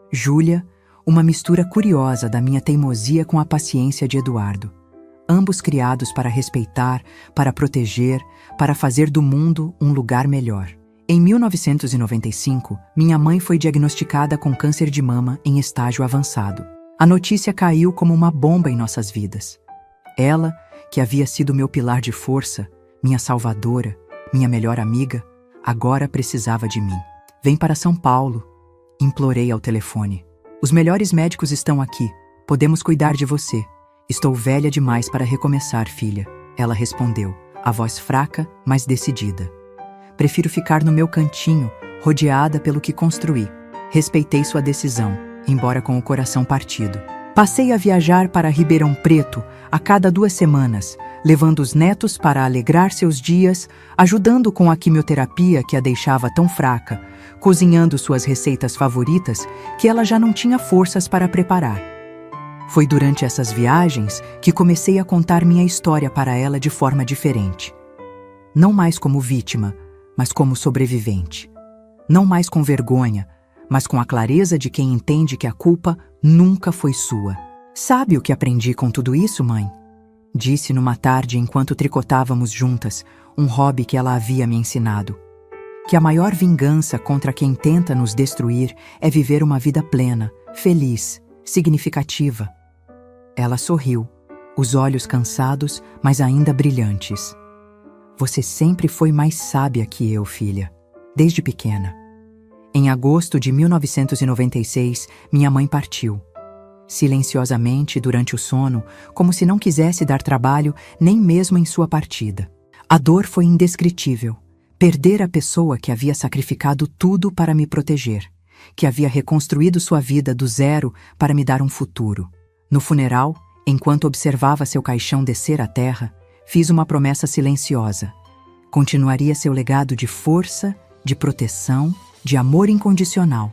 Júlia, uma mistura curiosa da minha teimosia com a paciência de Eduardo. Ambos criados para respeitar, para proteger, para fazer do mundo um lugar melhor. Em 1995, minha mãe foi diagnosticada com câncer de mama em estágio avançado. A notícia caiu como uma bomba em nossas vidas. Ela, que havia sido meu pilar de força, minha salvadora, minha melhor amiga, agora precisava de mim. Vem para São Paulo, implorei ao telefone. Os melhores médicos estão aqui. Podemos cuidar de você. Estou velha demais para recomeçar, filha. Ela respondeu, a voz fraca, mas decidida. Prefiro ficar no meu cantinho, rodeada pelo que construí. Respeitei sua decisão, embora com o coração partido. Passei a viajar para Ribeirão Preto a cada 2 semanas, levando os netos para alegrar seus dias, ajudando com a quimioterapia que a deixava tão fraca, cozinhando suas receitas favoritas que ela já não tinha forças para preparar. Foi durante essas viagens que comecei a contar minha história para ela de forma diferente. Não mais como vítima, mas como sobrevivente. Não mais com vergonha, mas com a clareza de quem entende que a culpa nunca foi sua. Sabe o que aprendi com tudo isso, mãe? Disse numa tarde enquanto tricotávamos juntas, um hobby que ela havia me ensinado. Que a maior vingança contra quem tenta nos destruir é viver uma vida plena, feliz, significativa. Ela sorriu, os olhos cansados, mas ainda brilhantes. Você sempre foi mais sábia que eu, filha, desde pequena. Em agosto de 1996, minha mãe partiu. Silenciosamente, durante o sono, como se não quisesse dar trabalho nem mesmo em sua partida. A dor foi indescritível. Perder a pessoa que havia sacrificado tudo para me proteger, que havia reconstruído sua vida do zero para me dar um futuro. No funeral, enquanto observava seu caixão descer à terra, fiz uma promessa silenciosa. Continuaria seu legado de força, de proteção, de amor incondicional.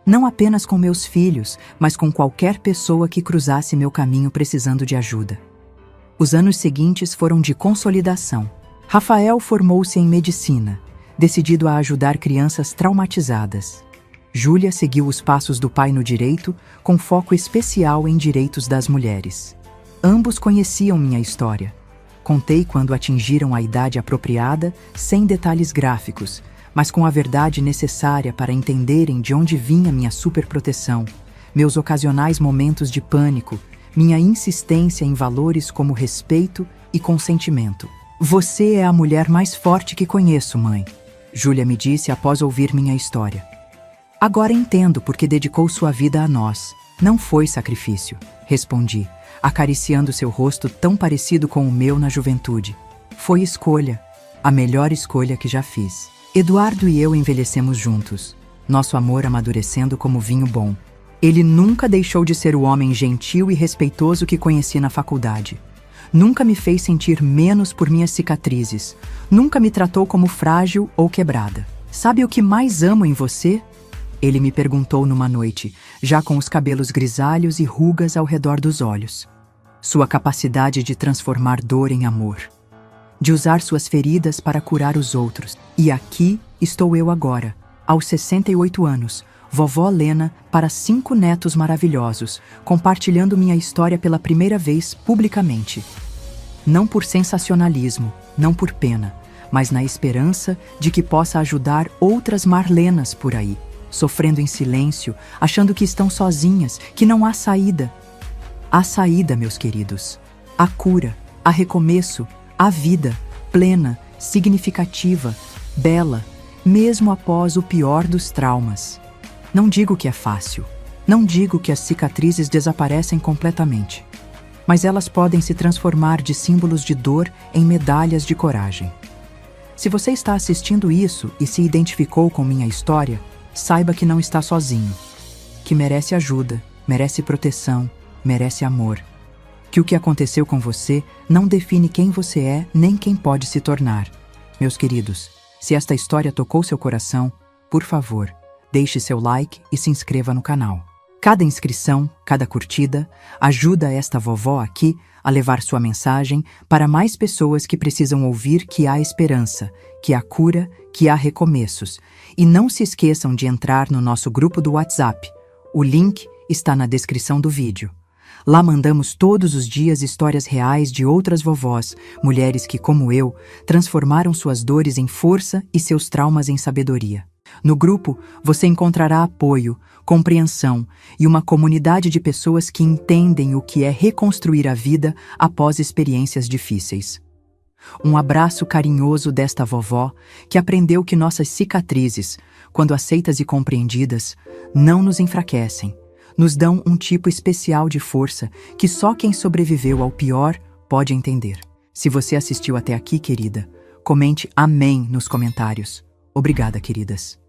Não apenas com meus filhos, mas com qualquer pessoa que cruzasse meu caminho precisando de ajuda. Os anos seguintes foram de consolidação. Rafael formou-se em medicina, decidido a ajudar crianças traumatizadas. Júlia seguiu os passos do pai no direito, com foco especial em direitos das mulheres. Ambos conheciam minha história. Contei quando atingiram a idade apropriada, sem detalhes gráficos, mas com a verdade necessária para entenderem de onde vinha minha superproteção, meus ocasionais momentos de pânico, minha insistência em valores como respeito e consentimento. Você é a mulher mais forte que conheço, mãe, Júlia me disse após ouvir minha história. Agora entendo por que dedicou sua vida a nós. Não foi sacrifício, respondi, acariciando seu rosto tão parecido com o meu na juventude. Foi escolha, a melhor escolha que já fiz. Eduardo e eu envelhecemos juntos, nosso amor amadurecendo como vinho bom. Ele nunca deixou de ser o homem gentil e respeitoso que conheci na faculdade. Nunca me fez sentir menos por minhas cicatrizes. Nunca me tratou como frágil ou quebrada. Sabe o que mais amo em você? Ele me perguntou numa noite, já com os cabelos grisalhos e rugas ao redor dos olhos. Sua capacidade de transformar dor em amor. De usar suas feridas para curar os outros. E aqui estou eu agora, aos 68 anos, vovó Lena para 5 netos maravilhosos, compartilhando minha história pela primeira vez publicamente. Não por sensacionalismo, não por pena, mas na esperança de que possa ajudar outras Marlenas por aí. sofrendo em silêncio, achando que estão sozinhas, que não há saída. Há saída, meus queridos. Há cura, há recomeço, há vida, plena, significativa, bela, mesmo após o pior dos traumas. Não digo que é fácil, não digo que as cicatrizes desaparecem completamente, mas elas podem se transformar de símbolos de dor em medalhas de coragem. Se você está assistindo isso e se identificou com minha história, saiba que não está sozinho, que merece ajuda, merece proteção, merece amor. Que o que aconteceu com você não define quem você é nem quem pode se tornar. Meus queridos, se esta história tocou seu coração, por favor, deixe seu like e se inscreva no canal. Cada inscrição, cada curtida, ajuda esta vovó aqui a levar sua mensagem para mais pessoas que precisam ouvir que há esperança, que há cura, que há recomeços. E não se esqueçam de entrar no nosso grupo do WhatsApp. O link está na descrição do vídeo. Lá mandamos todos os dias histórias reais de outras vovós, mulheres que, como eu, transformaram suas dores em força e seus traumas em sabedoria. No grupo, você encontrará apoio, compreensão e uma comunidade de pessoas que entendem o que é reconstruir a vida após experiências difíceis. Um abraço carinhoso desta vovó que aprendeu que nossas cicatrizes, quando aceitas e compreendidas, não nos enfraquecem, nos dão um tipo especial de força que só quem sobreviveu ao pior pode entender. Se você assistiu até aqui, querida, comente amém nos comentários. Obrigada, queridas.